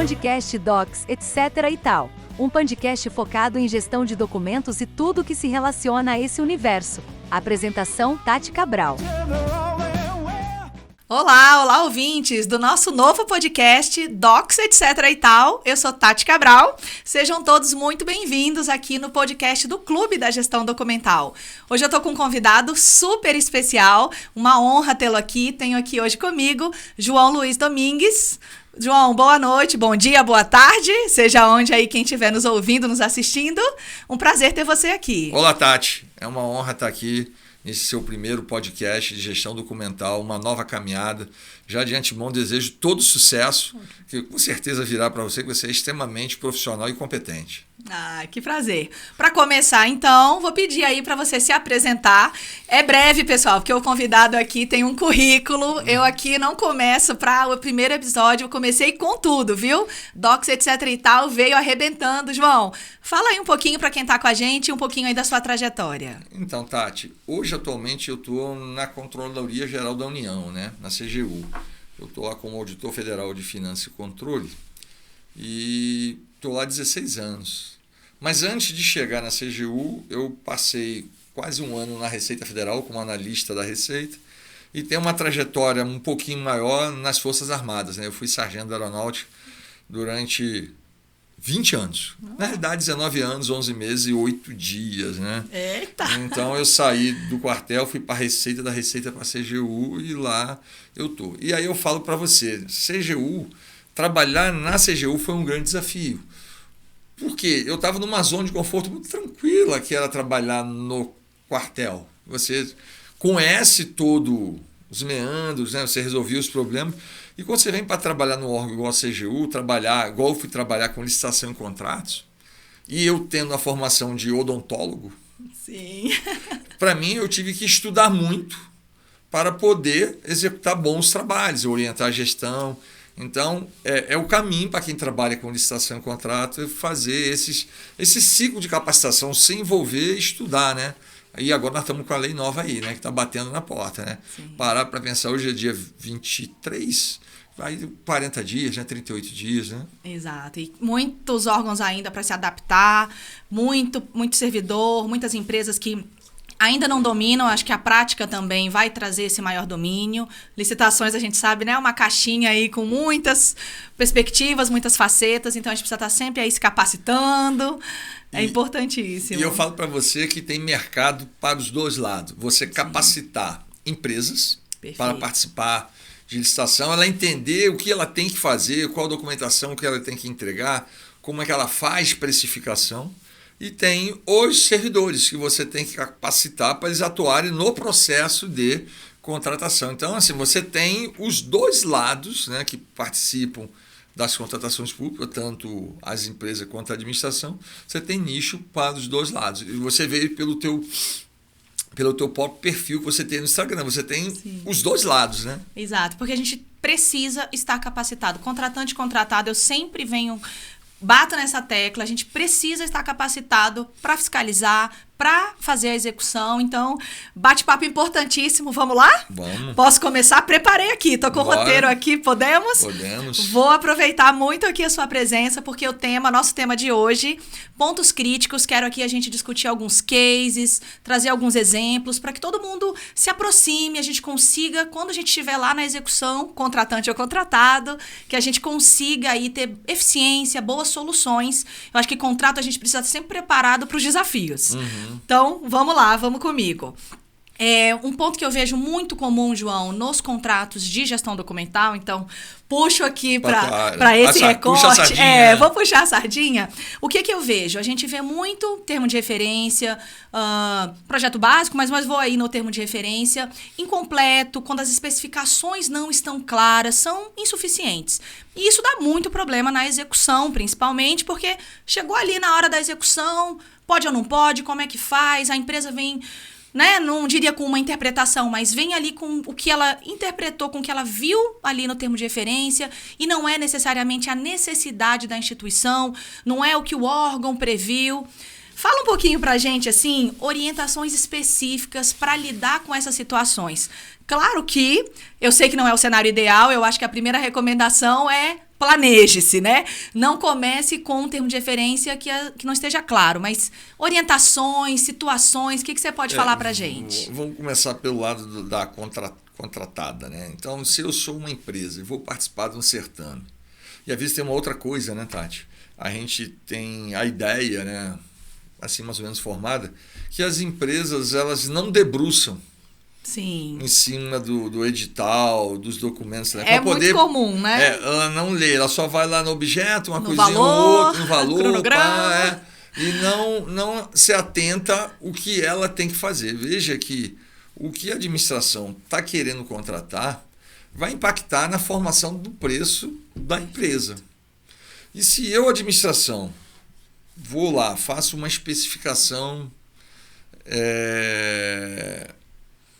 Podcast Docs, etc. e tal. Um podcast focado em gestão de documentos e tudo que se relaciona a esse universo. Apresentação: Tati Cabral. Olá, ouvintes do nosso novo podcast Docs, etc. e tal. Eu sou Tati Cabral. Sejam todos muito bem-vindos aqui no podcast do Clube da Gestão Documental. Hoje eu tô com um convidado super especial, uma honra tê-lo aqui. Tenho aqui hoje comigo João Luiz Domingues. João, boa noite, bom dia, boa tarde, seja onde aí quem estiver nos ouvindo, nos assistindo. Um prazer ter você aqui. Olá, Tati. É uma honra estar aqui nesse seu primeiro podcast de gestão documental, uma nova caminhada. Já de antemão desejo todo sucesso, que com certeza virá para você, que você é extremamente profissional e competente. Ah, que prazer. Para começar, então, vou pedir aí para você se apresentar. É breve, pessoal, porque o convidado aqui tem um currículo. Eu aqui não começo para o primeiro episódio, eu comecei com tudo, viu? Docs, etc. e tal, veio arrebentando. João, fala aí um pouquinho para quem está com a gente, um pouquinho aí da sua trajetória. Então, Tati, hoje atualmente eu estou na Controladoria Geral da União, né? Na CGU. Eu estou lá como auditor federal de Finanças e Controle e estou lá há 16 anos. Mas antes de chegar na CGU, eu passei quase um ano na Receita Federal como analista da Receita e tenho uma trajetória um pouquinho maior nas Forças Armadas, né? Eu fui sargento da Aeronáutica durante 20 anos. Na realidade, 19 anos, 11 meses e 8 dias, né? Eita! Então, eu saí do quartel, fui para a Receita, da Receita para a CGU e lá eu tô. E aí eu falo para você, CGU, trabalhar na CGU foi um grande desafio. Porque eu estava numa zona de conforto muito tranquila, que era trabalhar no quartel. Você conhece todos os meandros, né? Você resolvia os problemas. E quando você vem para trabalhar no órgão igual a CGU, igual eu fui trabalhar com licitação e contratos, e eu tendo a formação de odontólogo, sim, para mim eu tive que estudar muito para poder executar bons trabalhos, orientar a gestão. Então, é o caminho para quem trabalha com licitação e contrato fazer esse ciclo de capacitação, se envolver e estudar, né? E agora nós estamos com a lei nova aí, né? Que está batendo na porta, né? Sim. Parar para pensar, hoje é dia 23, vai 40 dias, né? 38 dias, né? Exato. E muitos órgãos ainda para se adaptar, muito servidor, muitas empresas que ainda não dominam, acho que a prática também vai trazer esse maior domínio. Licitações, a gente sabe, né? Uma caixinha aí com muitas perspectivas, muitas facetas, então a gente precisa estar sempre aí se capacitando. É importantíssimo. E eu falo para você que tem mercado para os dois lados. Você capacitar empresas para participar de licitação, ela entender o que ela tem que fazer, qual documentação que ela tem que entregar, como é que ela faz precificação. E tem os servidores que você tem que capacitar para eles atuarem no processo de contratação. Então, assim, você tem os dois lados, né, que participam das contratações públicas, tanto as empresas quanto a administração. Você tem nicho para os dois lados. E você vê pelo teu próprio perfil que você tem no Instagram. Você tem os dois lados, né? Exato, porque a gente precisa estar capacitado. Contratante e contratado, eu sempre bato nessa tecla, a gente precisa estar capacitado para fiscalizar, para fazer a execução. Então, bate-papo importantíssimo. Vamos lá? Vamos. Posso começar? Preparei aqui, tô com o roteiro aqui, podemos? Podemos. Vou aproveitar muito aqui a sua presença, porque nosso tema de hoje, pontos críticos, quero aqui a gente discutir alguns cases, trazer alguns exemplos, para que todo mundo se aproxime, a gente consiga, quando a gente estiver lá na execução, contratante ou contratado, que a gente consiga aí ter eficiência, boas soluções. Eu acho que contrato a gente precisa estar sempre preparado para os desafios. Então, vamos lá, vamos comigo. Um ponto que eu vejo muito comum, João, nos contratos de gestão documental, então puxo aqui para esse recorte. Vou puxar a sardinha. O que eu vejo? A gente vê muito termo de referência, projeto básico, mas vou aí no termo de referência, incompleto, quando as especificações não estão claras, são insuficientes. E isso dá muito problema na execução, principalmente, porque chegou ali na hora da execução, pode ou não pode, como é que faz, a empresa vem, né, não diria com uma interpretação, mas vem ali com o que ela interpretou, com o que ela viu ali no termo de referência, e não é necessariamente a necessidade da instituição, não é o que o órgão previu. Fala um pouquinho pra gente, assim, orientações específicas para lidar com essas situações. Claro que eu sei que não é o cenário ideal, eu acho que a primeira recomendação é planeje-se, né? Não comece com um termo de referência que não esteja claro, mas orientações, situações, o que você pode falar pra gente? Vamos começar pelo lado da contratada, né? Então, se eu sou uma empresa e vou participar de um certame, e às vezes tem uma outra coisa, né, Tati? A gente tem a ideia, né, assim mais ou menos formada, que as empresas elas não debruçam Sim. em cima do edital, dos documentos. Né? É muito comum, né? Ela não lê, ela só vai lá no objeto, uma no coisinha valor, ou outra, no valor, cronograma. e não se atenta o que ela tem que fazer. Veja que o que a administração está querendo contratar vai impactar na formação do preço da empresa. E se eu, administração, vou lá, faço uma especificação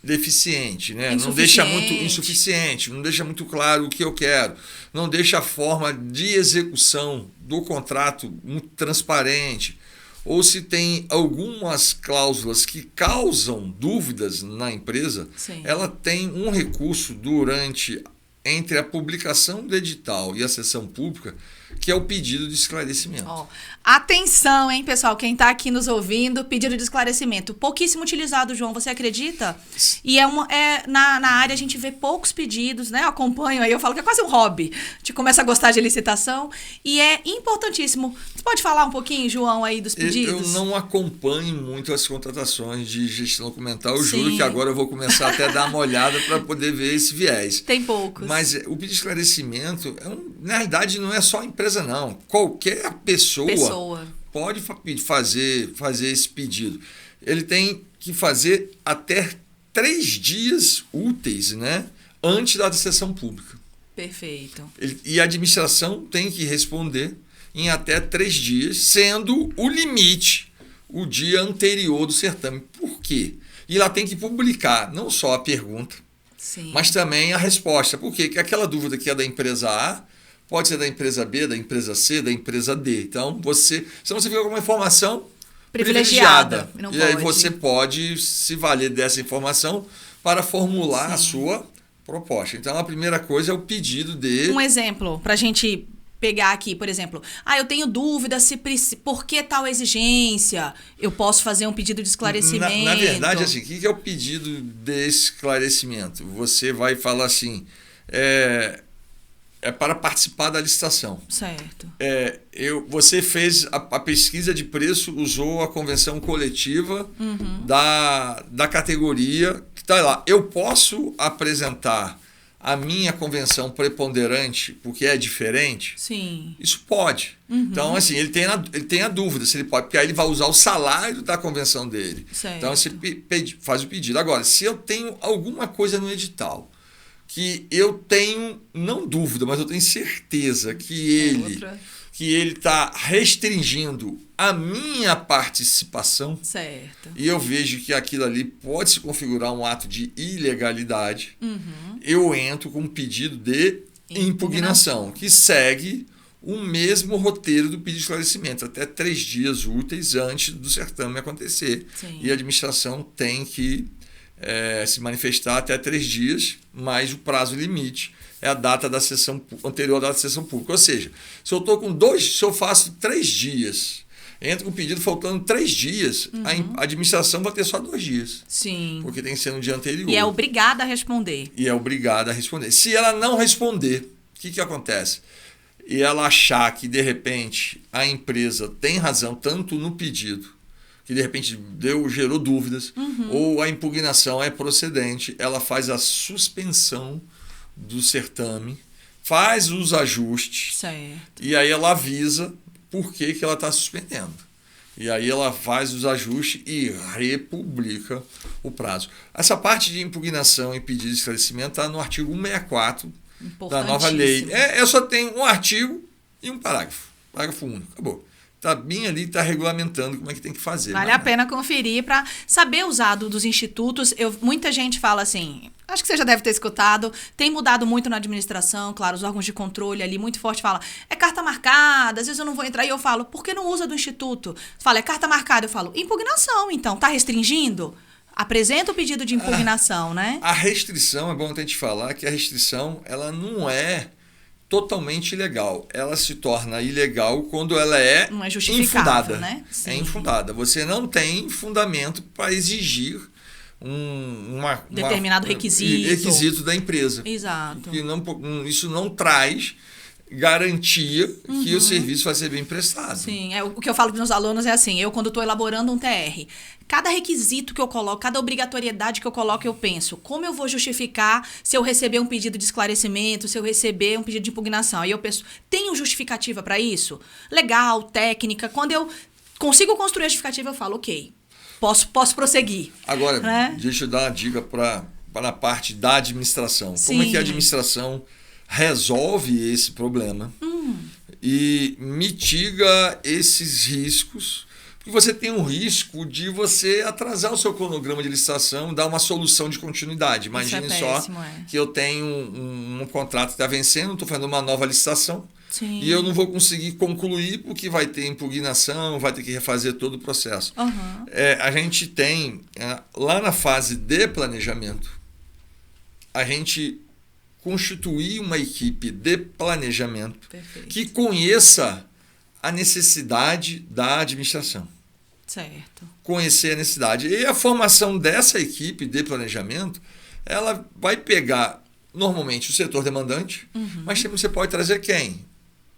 deficiente, né? Não deixa muito insuficiente, não deixa muito claro o que eu quero, não deixa a forma de execução do contrato muito transparente, ou se tem algumas cláusulas que causam dúvidas na empresa, Sim. ela tem um recurso entre a publicação do edital e a sessão pública, que é o pedido de esclarecimento. Atenção, hein, pessoal, quem está aqui nos ouvindo, pedido de esclarecimento. Pouquíssimo utilizado, João, você acredita? E na área a gente vê poucos pedidos, né? Eu acompanho aí, eu falo que é quase um hobby. A gente começa a gostar de licitação e é importantíssimo. Você pode falar um pouquinho, João, aí dos pedidos? Eu não acompanho muito as contratações de gestão documental. Eu juro que agora eu vou começar até a dar uma olhada para poder ver esse viés. Tem poucos. Mas o pedido de esclarecimento, na realidade, não é só a empresa, não. Qualquer pessoa pode fazer esse pedido. Ele tem que fazer até 3 dias úteis, né, antes da sessão pública. Perfeito. E a administração tem que responder em até 3 dias, sendo o limite o dia anterior do certame. Por quê? E ela tem que publicar não só a pergunta, mas também a resposta. Por quê? Porque aquela dúvida que é da empresa A pode ser da empresa B, da empresa C, da empresa D. Então, se você viu alguma informação privilegiada, e aí você pode se valer dessa informação para formular a sua proposta. Então, a primeira coisa é o pedido de... Um exemplo, para a gente pegar aqui, por exemplo, eu tenho dúvida por que tal exigência, eu posso fazer um pedido de esclarecimento. Na verdade, assim, o que é o pedido de esclarecimento? Você vai falar assim... É para participar da licitação. Certo. Você fez a pesquisa de preço, usou a convenção coletiva da categoria que está lá. Eu posso apresentar a minha convenção preponderante porque é diferente? Sim. Isso pode. Então, assim, ele tem a dúvida se ele pode, porque aí ele vai usar o salário da convenção dele. Certo. Então, você faz o pedido. Agora, se eu tenho alguma coisa no edital que eu tenho, não dúvida, mas eu tenho certeza que ele está restringindo a minha participação, certo, e eu vejo que aquilo ali pode se configurar um ato de ilegalidade, eu entro com um pedido de impugnação, que segue o mesmo roteiro do pedido de esclarecimento, até 3 dias úteis antes do certame acontecer. Sim. E a administração tem que se manifestar até 3 dias, mas o prazo limite é a data da sessão anterior à data da sessão pública. Ou seja, se eu faço 3 dias, entro com o pedido faltando 3 dias, a administração vai ter só 2 dias. Sim. Porque tem que ser no dia anterior. E é obrigada a responder. Se ela não responder, o que acontece? E ela achar que, de repente, a empresa tem razão tanto no pedido, que de repente gerou dúvidas, ou a impugnação é procedente, ela faz a suspensão do certame, faz os ajustes, certo, e aí ela avisa por que ela está suspendendo. E aí ela faz os ajustes e republica o prazo. Essa parte de impugnação e pedido de esclarecimento está no artigo 164 da nova lei. Eu só tenho um artigo e um parágrafo único, acabou. Está bem ali, está regulamentando como é que tem que fazer. Vale a pena conferir para saber usar dos institutos. Muita gente fala assim, acho que você já deve ter escutado, tem mudado muito na administração, claro, os órgãos de controle ali, muito forte, fala, é carta marcada, às vezes eu não vou entrar, e eu falo, por que não usa do instituto? Fala, é carta marcada, eu falo, impugnação, então, tá restringindo? Apresenta o pedido de impugnação, né? A restrição, é bom a gente falar que a restrição, ela não é totalmente ilegal. Ela se torna ilegal quando ela é não é justificável, infundada. Né? Sim. É infundada. Você não tem fundamento para exigir determinado requisito da empresa. Exato. Isso não traz garantia que o serviço vai ser bem prestado. Sim, o que eu falo para os meus alunos é assim, eu quando estou elaborando um TR, cada requisito que eu coloco, cada obrigatoriedade que eu coloco, eu penso, como eu vou justificar se eu receber um pedido de esclarecimento, se eu receber um pedido de impugnação? Aí eu penso, tenho justificativa para isso? Legal, técnica. Quando eu consigo construir a justificativa, eu falo, ok, posso prosseguir. Agora, né? deixa eu dar uma dica para a parte da administração. Sim. Como é que a administração resolve esse problema e mitiga esses riscos? Porque você tem um risco de você atrasar o seu cronograma de licitação, dar uma solução de continuidade. Imagine péssimo, que eu tenho um contrato que está vencendo, estou fazendo uma nova licitação. Sim. E eu não vou conseguir concluir porque vai ter impugnação, vai ter que refazer todo o processo. A gente tem, lá na fase de planejamento, a gente constituir uma equipe de planejamento que conheça a necessidade da administração. Certo. Conhecer a necessidade. E a formação dessa equipe de planejamento, ela vai pegar, normalmente, o setor demandante, mas sempre você pode trazer quem?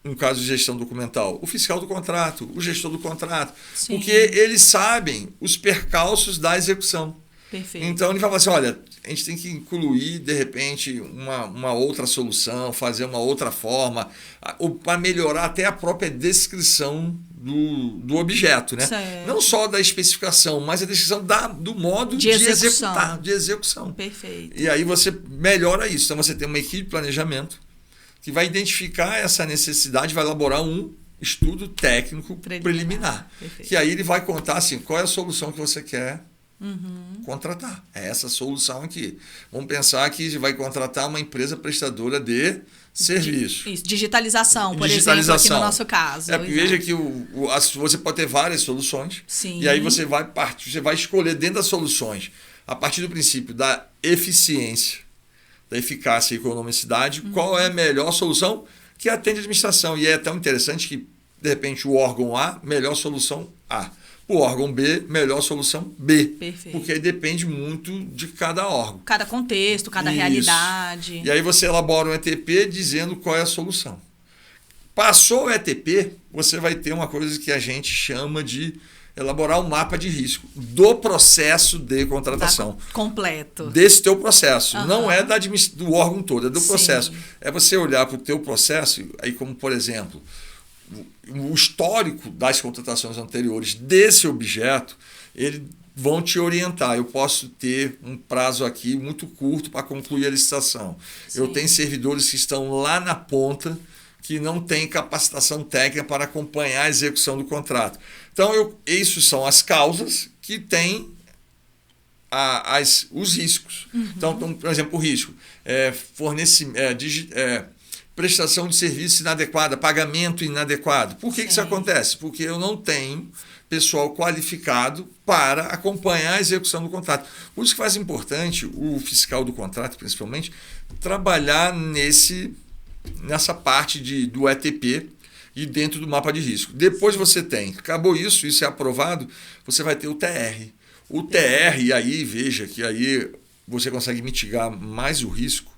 No caso de gestão documental, o fiscal do contrato, o gestor do contrato. Sim. Porque eles sabem os percalços da execução. Perfeito. Então, ele vai falar assim, olha, a gente tem que incluir, de repente, uma outra solução, fazer uma outra forma, para melhorar até a própria descrição do objeto, né? Certo. Não só da especificação, mas a descrição do modo de executar, de execução. Perfeito. E aí você melhora isso. Então, você tem uma equipe de planejamento que vai identificar essa necessidade, vai elaborar um estudo técnico preliminar. Que aí ele vai contar assim, qual é a solução que você quer contratar. É essa solução aqui. Vamos pensar que vai contratar uma empresa prestadora de serviço. Isso, digitalização, por exemplo, aqui no nosso caso. Veja que você pode ter várias soluções. Sim. E aí você vai escolher dentro das soluções, a partir do princípio da eficiência, da eficácia e economicidade, qual é a melhor solução que atende a administração. E é tão interessante que, de repente, o órgão A, melhor solução A. O órgão B, melhor solução B. Perfeito. Porque aí depende muito de cada órgão. Cada contexto, cada realidade. E aí você elabora um ETP dizendo qual é a solução. Passou o ETP, você vai ter uma coisa que a gente chama de elaborar um mapa de risco do processo de contratação. Completo. Desse teu processo. Não é do órgão todo, é do processo. É você olhar para o teu processo, aí como, por exemplo, o histórico das contratações anteriores desse objeto, eles vão te orientar. Eu posso ter um prazo aqui muito curto para concluir a licitação. Sim. Eu tenho servidores que estão lá na ponta que não têm capacitação técnica para acompanhar a execução do contrato. Então, isso são as causas que têm os riscos. Então, por exemplo, o risco prestação de serviço inadequada, pagamento inadequado. Por que isso acontece? Porque eu não tenho pessoal qualificado para acompanhar a execução do contrato. Por isso que faz importante o fiscal do contrato, principalmente, trabalhar nessa parte do ETP e dentro do mapa de risco. Depois você acabou isso é aprovado, você vai ter o TR. O TR, e aí veja que aí você consegue mitigar mais o risco,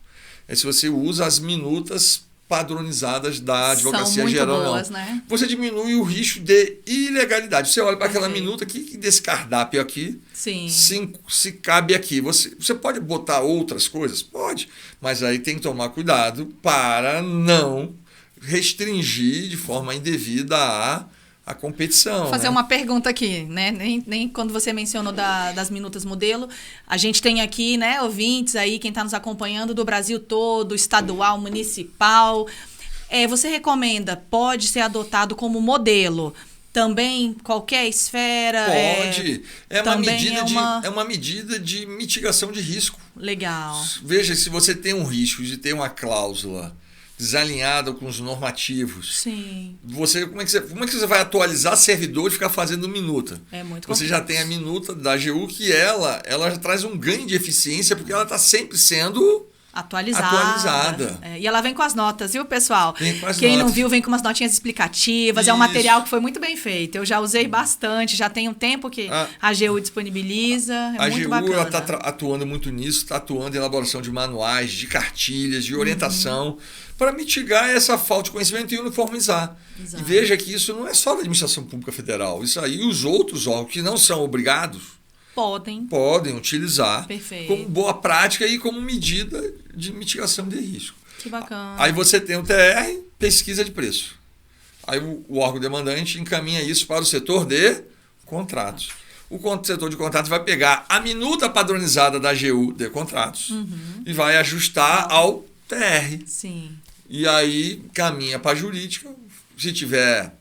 se você usa as minutas padronizadas da Advocacia Geral. Boas, né? Você diminui o risco de ilegalidade. Você olha para aquela minuta aqui, desse cardápio aqui, se cabe aqui. Você pode botar outras coisas? Pode, mas aí tem que tomar cuidado para não restringir de forma indevida a competição. Vou fazer uma pergunta aqui, né? Nem quando você mencionou das minutas modelo, a gente tem aqui, né, ouvintes aí, quem está nos acompanhando do Brasil todo, estadual, municipal. Você recomenda, pode ser adotado como modelo? Também qualquer esfera? Pode. É uma medida de mitigação de risco. Legal. Veja, se você tem um risco de ter uma cláusula desalinhada com os normativos. Sim. Como é que você vai atualizar servidor e ficar fazendo minuta? É muito Você já tem a minuta da AGU que ela já traz um ganho de eficiência porque ela está sempre sendo atualizada. E ela vem com as notas, viu, pessoal? Vem com as Quem notas. não viu, vem com umas notinhas explicativas. Isso. É um material que foi muito bem feito. Eu já usei bastante, já tem um tempo que a AGU disponibiliza. É muito bacana. A AGU está atuando muito nisso, está atuando em elaboração de manuais, de cartilhas, de orientação, para mitigar essa falta de conhecimento e uniformizar. Exato. E veja que isso não é só da administração pública federal. Isso aí, os outros órgãos que não são obrigados, podem utilizar como boa prática e como medida de mitigação de risco. Que bacana. Aí você tem o TR, pesquisa de preço. Aí o órgão demandante encaminha isso para o setor de contratos. O setor de contratos vai pegar a minuta padronizada da AGU de contratos e vai ajustar ao TR. Sim. E aí caminha para a jurídica. Se tiver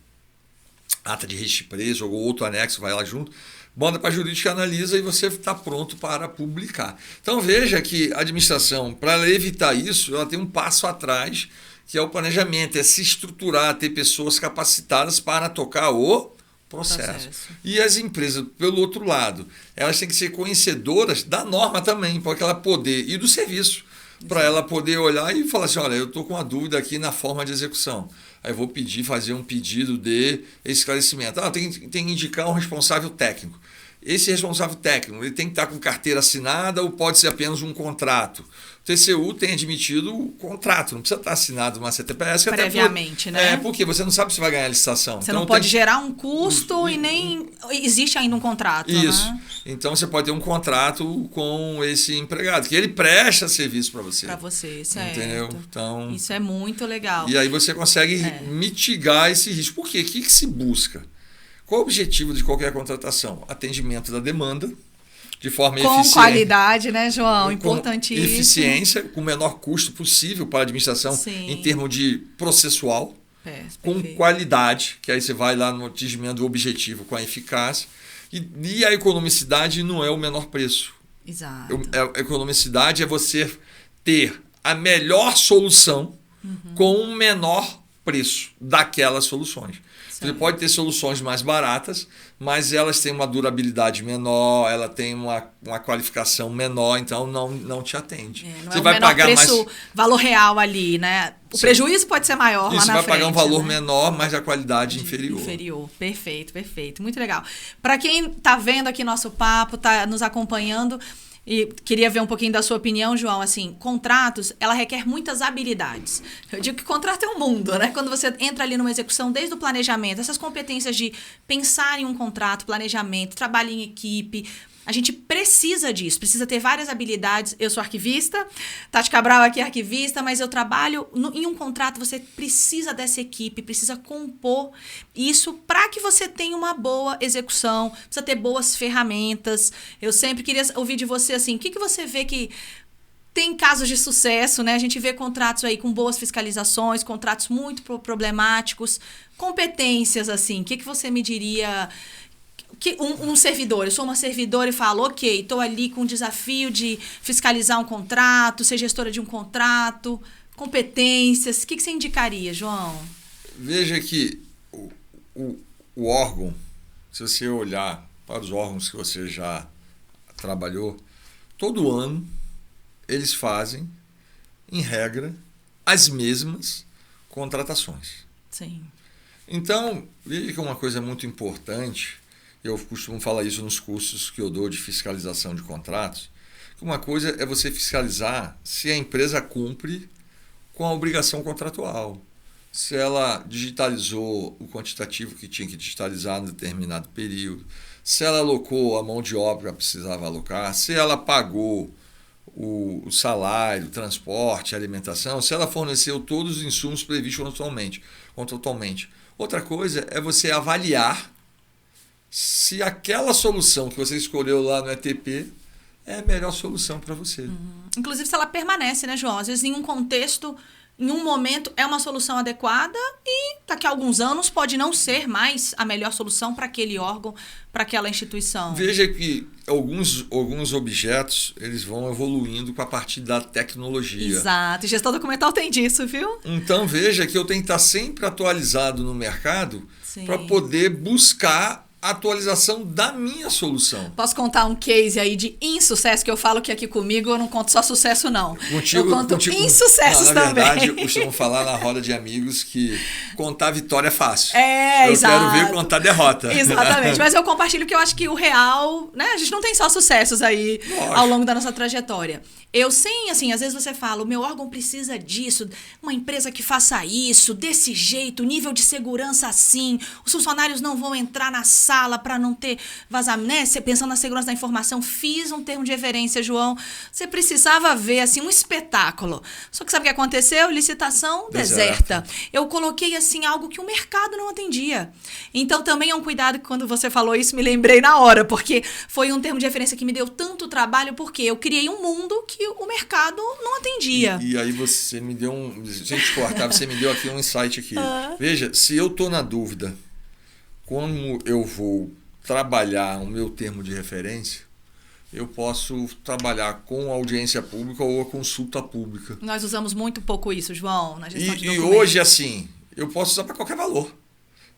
ata de registro de preço ou outro anexo, vai lá junto. Manda para a jurídica, analisa e você está pronto para publicar. Então veja que a administração, para evitar isso, ela tem um passo atrás, que é o planejamento, é se estruturar, ter pessoas capacitadas para tocar o processo. E as empresas, pelo outro lado, elas têm que ser conhecedoras da norma também, para ela poder, e do serviço, para ela poder olhar e falar assim, olha, eu estou com uma dúvida aqui na forma de execução. Aí eu vou fazer um pedido de esclarecimento. Tem que indicar um responsável técnico. Esse responsável técnico ele tem que estar com carteira assinada ou pode ser apenas um contrato. O TCU tem admitido o contrato, não precisa estar assinado uma CTPS. Previamente, né? Porque você não sabe se vai ganhar a licitação. Você não pode gerar um custo e nem existe ainda um contrato. Isso. Né? Então você pode ter um contrato com esse empregado, que ele presta serviço para você. Para você, certo. Entendeu? Então, isso é muito legal. E aí você consegue mitigar esse risco. Por quê? O que se busca? Qual o objetivo de qualquer contratação? Atendimento da demanda, de forma eficiente. Com qualidade, né, João? Importantíssimo. Com eficiência, com o menor custo possível para a administração em termos de processual, com qualidade, que aí você vai lá no atingimento do objetivo com a eficácia. E a economicidade não é o menor preço. Exato. A economicidade é você ter a melhor solução com o menor preço daquelas soluções. Você pode ter soluções mais baratas, mas elas têm uma durabilidade menor, ela tem uma qualificação menor, então não te atende. Você vai pagar preço, mais valor real ali, né? O prejuízo pode ser maior lá na frente. Você vai pagar um valor menor, mas a qualidade inferior. Inferior. Perfeito, perfeito. Muito legal. Para quem está vendo aqui nosso papo, está nos acompanhando, e queria ver um pouquinho da sua opinião, João. Assim, contratos, ela requer muitas habilidades. Eu digo que contrato é um mundo, né? Quando você entra ali numa execução, desde o planejamento, essas competências de pensar em um contrato, planejamento, trabalho em equipe, a gente precisa disso, precisa ter várias habilidades. Eu sou arquivista, Tati Cabral aqui é arquivista, mas eu trabalho em um contrato, você precisa dessa equipe, precisa compor isso para que você tenha uma boa execução, precisa ter boas ferramentas. Eu sempre queria ouvir de você assim, o que você vê que tem casos de sucesso, né? A gente vê contratos aí com boas fiscalizações, contratos muito problemáticos, competências assim, o que você me diria... Que um servidor, eu sou uma servidora e falo, ok, estou ali com o desafio de fiscalizar um contrato, ser gestora de um contrato, competências, o que você indicaria, João? Veja que o órgão, se você olhar para os órgãos que você já trabalhou, todo ano eles fazem, em regra, as mesmas contratações. Sim. Então, veja que uma coisa muito importante... Eu costumo falar isso nos cursos que eu dou de fiscalização de contratos. Uma coisa é você fiscalizar se a empresa cumpre com a obrigação contratual. Se ela digitalizou o quantitativo que tinha que digitalizar em determinado período. Se ela alocou a mão de obra que precisava alocar. Se ela pagou o salário, o transporte, a alimentação. Se ela forneceu todos os insumos previstos contratualmente. Outra coisa é você avaliar se aquela solução que você escolheu lá no ETP é a melhor solução para você. Inclusive, se ela permanece, né, João? Às vezes, em um contexto, em um momento, é uma solução adequada e daqui a alguns anos pode não ser mais a melhor solução para aquele órgão, para aquela instituição. Veja que alguns objetos eles vão evoluindo com a partir da tecnologia. Exato. E gestão documental tem disso, viu? Então, veja que eu tenho que estar sempre atualizado no mercado para poder buscar atualização da minha solução. Posso contar um case aí de insucesso, que eu falo que aqui comigo eu não conto só sucesso, não. Eu conto insucessos também. Na verdade, eu costumo falar na roda de amigos que contar vitória é fácil. Exato. Eu quero ver contar derrota. Exatamente. Mas eu compartilho que eu acho que o real, né? A gente não tem só sucessos aí ao longo da nossa trajetória. Eu sim, assim, às vezes você fala, o meu órgão precisa disso, uma empresa que faça isso, desse jeito, nível de segurança assim, os funcionários não vão entrar na sala para não ter vazamento, né? Você pensando na segurança da informação, fiz um termo de referência, João, você precisava ver, assim, um espetáculo. Só que sabe o que aconteceu? Licitação deserta. Eu coloquei, assim, algo que o mercado não atendia. Então, também é um cuidado que quando você falou isso, me lembrei na hora, porque foi um termo de referência que me deu tanto trabalho, porque eu criei um mundo que o mercado não atendia. E aí você me deu gente cortar, você me deu aqui um insight aqui. Veja, se eu estou na dúvida como eu vou trabalhar o meu termo de referência, eu posso trabalhar com audiência pública ou a consulta pública. Nós usamos muito pouco isso, João, na gestão de E documentos. hoje, assim, eu posso usar para qualquer valor.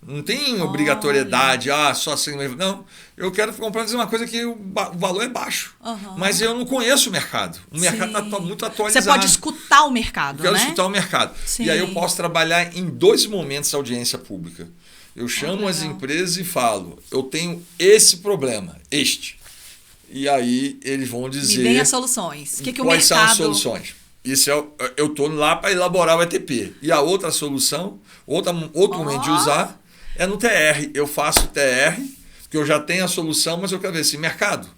Não tem obrigatoriedade, só assim. Não, eu quero comprar uma coisa que o valor é baixo. Mas eu não conheço o mercado. O mercado está muito atualizado. Você pode escutar o mercado, eu quero escutar o mercado. Sim. E aí eu posso trabalhar em 2 momentos a audiência pública. Eu chamo as empresas e falo, eu tenho esse problema, E aí eles vão dizer... Me deem as soluções. O quais são as mercado... soluções? Isso eu estou lá para elaborar o ETP. E a outra solução, outro momento de usar... é no TR. Eu faço TR, porque eu já tenho a solução, mas eu quero ver assim, mercado,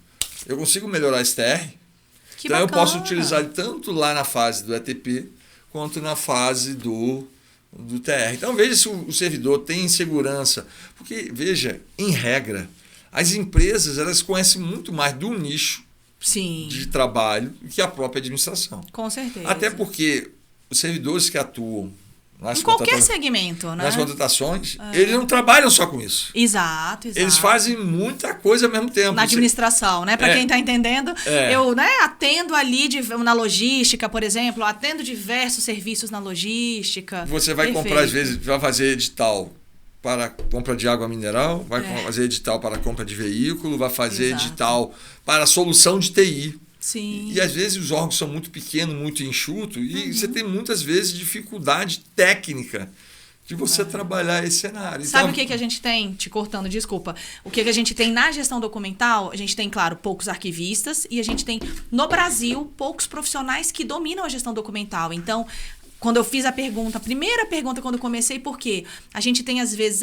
eu consigo melhorar esse TR? Então eu posso utilizar ele tanto lá na fase do ETP, quanto na fase do TR. Então veja se o servidor tem segurança. Porque, veja, em regra, as empresas elas conhecem muito mais do nicho de trabalho que a própria administração. Com certeza. Até porque os servidores que atuam em qualquer segmento, né? Nas contratações, eles não trabalham só com isso. Exato. Eles fazem muita coisa ao mesmo tempo. Na administração, né? Para quem está entendendo, eu atendo ali na logística, por exemplo, atendo diversos serviços na logística. Você vai comprar, às vezes, vai fazer edital para compra de água mineral, vai fazer edital para compra de veículo, vai fazer edital para solução de TI. Sim. E às vezes os órgãos são muito pequenos, muito enxutos, e você tem muitas vezes dificuldade técnica de você trabalhar esse cenário. Sabe o que a gente tem? Te cortando, desculpa. O que a gente tem na gestão documental? A gente tem, claro, poucos arquivistas e a gente tem, no Brasil, poucos profissionais que dominam a gestão documental. Então, quando eu fiz a primeira pergunta quando eu comecei, por quê? A gente tem, às vezes,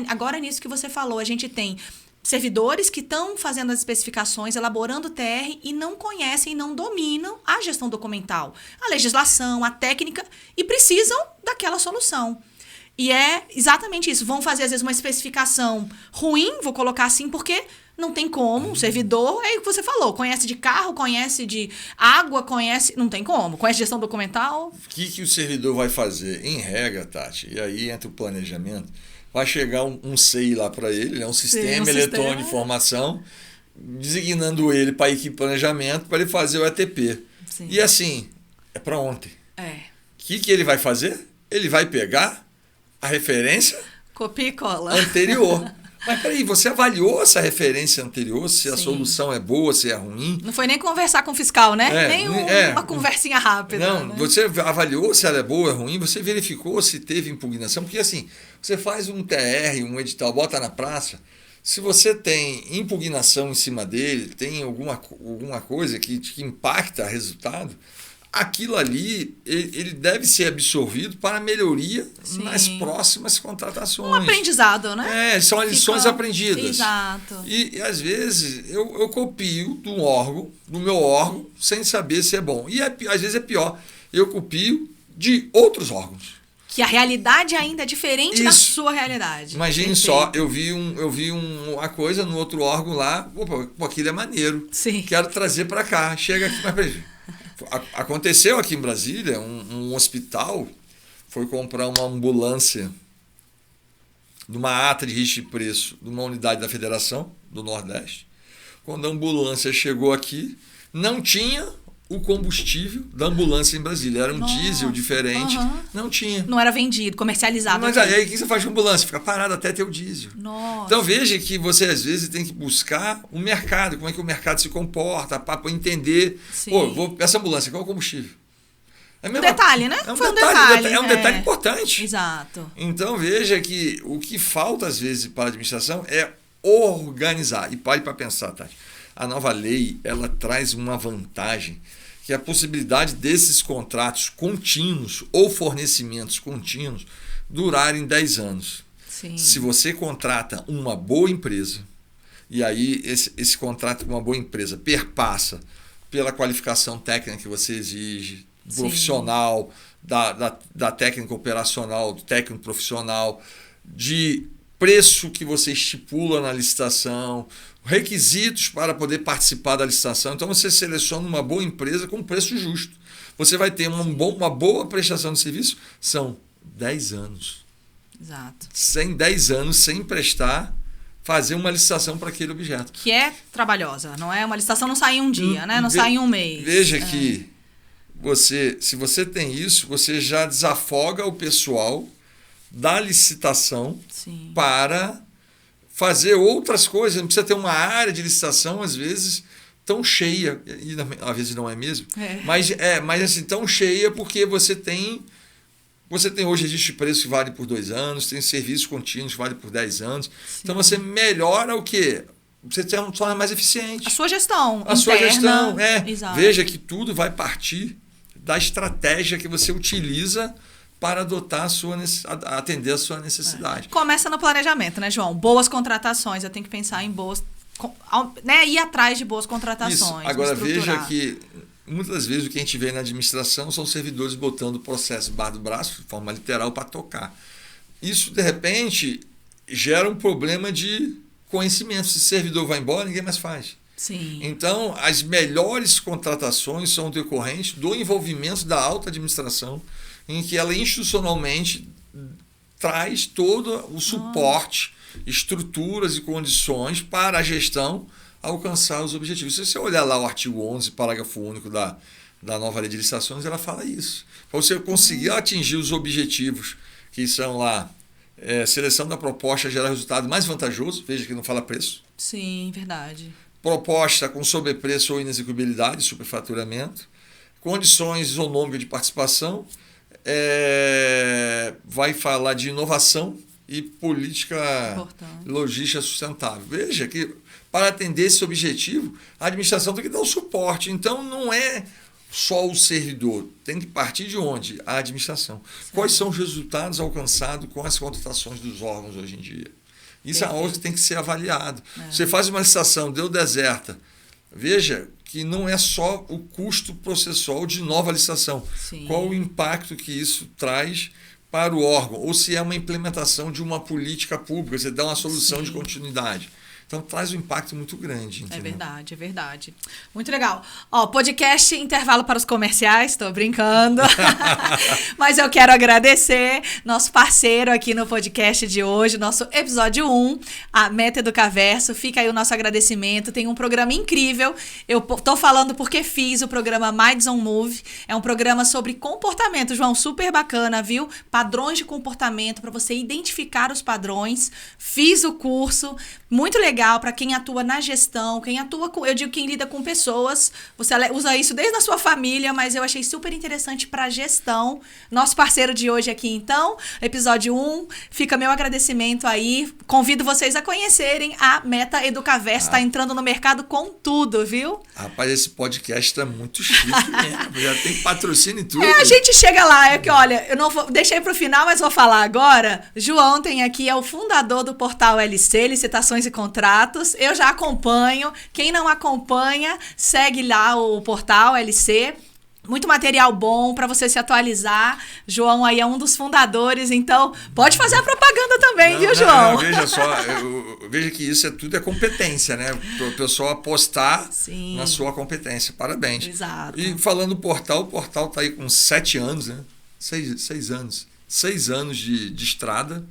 agora nisso que você falou, a gente tem servidores que estão fazendo as especificações, elaborando o TR e não conhecem, não dominam a gestão documental, a legislação, a técnica e precisam daquela solução. E é exatamente isso. Vão fazer, às vezes, uma especificação ruim, vou colocar assim, porque não tem como. Um servidor, é o que você falou, conhece de carro, conhece de água, não tem como. Conhece gestão documental. O que o servidor vai fazer? Em regra, Tati, e aí entra o planejamento, vai chegar um SEI lá para ele, um sistema eletrônico de informação, designando ele para a equipe de planejamento para ele fazer o ETP. Sim. E assim, é para ontem. O que ele vai fazer? Ele vai pegar a referência copia e cola anterior. Mas peraí, você avaliou essa referência anterior, se a solução é boa, se é ruim? Não foi nem conversar com o fiscal, né? Nem uma conversinha rápida. Não, né? Você avaliou se ela é boa ou é ruim, você verificou se teve impugnação, porque assim, você faz um TR, um edital, bota na praça, se você tem impugnação em cima dele, tem alguma coisa que impacta o resultado, aquilo ali, ele deve ser absorvido para melhoria nas próximas contratações. Um aprendizado, né? São as lições aprendidas. Exato. E às vezes eu copio do meu órgão, sem saber se é bom. E às vezes é pior, eu copio de outros órgãos. Que a realidade ainda é diferente da sua realidade. Imagine só, eu vi uma coisa no outro órgão lá, aquilo é maneiro. Sim. Quero trazer para cá. Chega aqui, mas peraí. Aconteceu aqui em Brasília, um hospital foi comprar uma ambulância numa ata de risco de preço de uma unidade da Federação do Nordeste. Quando a ambulância chegou aqui, não tinha o combustível da ambulância em Brasília. Era um diesel diferente. Não tinha. Não era vendido, comercializado. Mas aí o que você faz com a ambulância? Fica parado até ter o diesel. Nossa. Então veja que você às vezes tem que buscar o mercado, como é que o mercado se comporta, para entender. Sim. Pô, essa ambulância, qual é o combustível? É um detalhe, né? É um Foi detalhe, um é um detalhe importante. Exato. Então veja que o que falta às vezes para a administração é organizar. E pare para pensar, Tati. A nova lei, ela traz uma vantagem, que é a possibilidade desses contratos contínuos ou fornecimentos contínuos durarem 10 anos. Sim. Se você contrata uma boa empresa, e aí esse contrato com uma boa empresa perpassa pela qualificação técnica que você exige, profissional, da técnica operacional, do técnico profissional, de preço que você estipula na licitação, requisitos para poder participar da licitação. Então você seleciona uma boa empresa com preço justo. Você vai ter uma boa prestação de serviço. São 10 anos. Exato. 10 anos sem fazer uma licitação para aquele objeto. Que é trabalhosa, não é? Uma licitação não sai em um dia, né? Não sai em um mês. Veja que se você tem isso, você já desafoga o pessoal da licitação para fazer outras coisas. Não precisa ter uma área de licitação, às vezes, tão cheia, e às vezes não é mesmo, mas assim, tão cheia porque você tem hoje existe preço que vale por 2 anos, tem serviços contínuos que vale por 10 anos. Sim. Então você melhora o quê? Você torna mais eficiente. A sua gestão. Sua gestão, Exato. Veja que tudo vai partir da estratégia que você utiliza para atender a sua necessidade. Começa no planejamento, né, João? Boas contratações, eu tenho que pensar em boas, né, ir atrás de boas contratações. Isso. Agora veja que muitas vezes o que a gente vê na administração são servidores botando o processo embaixo do braço, de forma literal, para tocar. Isso, de repente, gera um problema de conhecimento. Se o servidor vai embora, ninguém mais faz. Sim. Então, as melhores contratações são decorrentes do envolvimento da alta administração, em que ela institucionalmente traz todo o suporte, estruturas e condições para a gestão alcançar os objetivos. Se você olhar lá o artigo 11, parágrafo único da nova lei de licitações, ela fala isso. Para você conseguir atingir os objetivos, que são lá, seleção da proposta gerar resultado mais vantajoso, veja que não fala preço. Sim, verdade. Proposta com sobrepreço ou inexecuibilidade, superfaturamento, condições isonômicas de participação, vai falar de inovação e política logística sustentável. Veja que para atender esse objetivo, a administração tem que dar o suporte. Então, não é só o servidor, tem que partir de onde? A administração. Sim. Quais são os resultados alcançados com as contratações dos órgãos hoje em dia? Isso é algo que tem que ser avaliado. Você faz uma licitação, deu deserta. Veja que não é só o custo processual de nova licitação. Sim. Qual o impacto que isso traz para o órgão? Ou se é uma implementação de uma política pública, você dá uma solução de continuidade. Então, traz um impacto muito grande. Entendeu? É verdade. Muito legal. Podcast intervalo para os comerciais, estou brincando. Mas eu quero agradecer nosso parceiro aqui no podcast de hoje, nosso episódio 1, a Meta Educaverso. Fica aí o nosso agradecimento. Tem um programa incrível. Eu estou falando porque fiz o programa Minds on Move. É um programa sobre comportamento, João, super bacana, viu? Padrões de comportamento, para você identificar os padrões. Fiz o curso, muito legal para quem atua na gestão, eu digo quem lida com pessoas, você usa isso desde a sua família, mas eu achei super interessante para a gestão. Nosso parceiro de hoje aqui, então, episódio 1, fica meu agradecimento aí, convido vocês a conhecerem a Meta Educaverso, está entrando no mercado com tudo, viu? Rapaz, esse podcast tá muito chique mesmo, já tem patrocínio e tudo. A gente chega lá, olha, eu não vou, deixei para o final, mas vou falar agora. João tem aqui, é o fundador do portal LC, Licitações e Contratos. Eu já acompanho. Quem não acompanha, segue lá o portal LC. Muito material bom para você se atualizar. João aí é um dos fundadores, então pode fazer a propaganda também, viu, João? Não, veja só, veja que isso tudo é competência, né? Para o pessoal apostar na sua competência. Parabéns. Exato. E falando do portal, o portal está aí com 7 anos, né? 6 anos. 6 anos de estrada.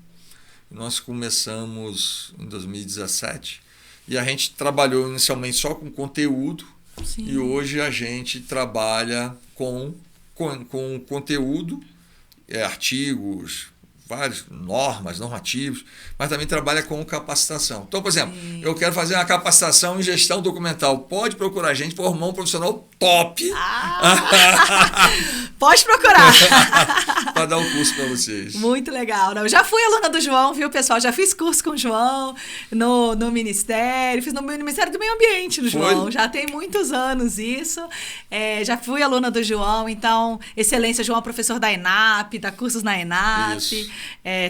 Nós começamos em 2017 e a gente trabalhou inicialmente só com conteúdo, Sim. E hoje a gente trabalha com conteúdo, artigos, várias normas, normativos, mas também trabalha com capacitação. Então, por exemplo, eu quero fazer uma capacitação em gestão documental. Pode procurar a gente, formar um profissional top. Pode procurar. Para dar um curso para vocês. Muito legal. Eu já fui aluna do João, viu, pessoal? Já fiz curso com o João no Ministério, fiz no Ministério do Meio Ambiente no João. Já tem muitos anos isso. Já fui aluna do João, então, excelência, João é professor da ENAP, dá cursos na ENAP. Isso.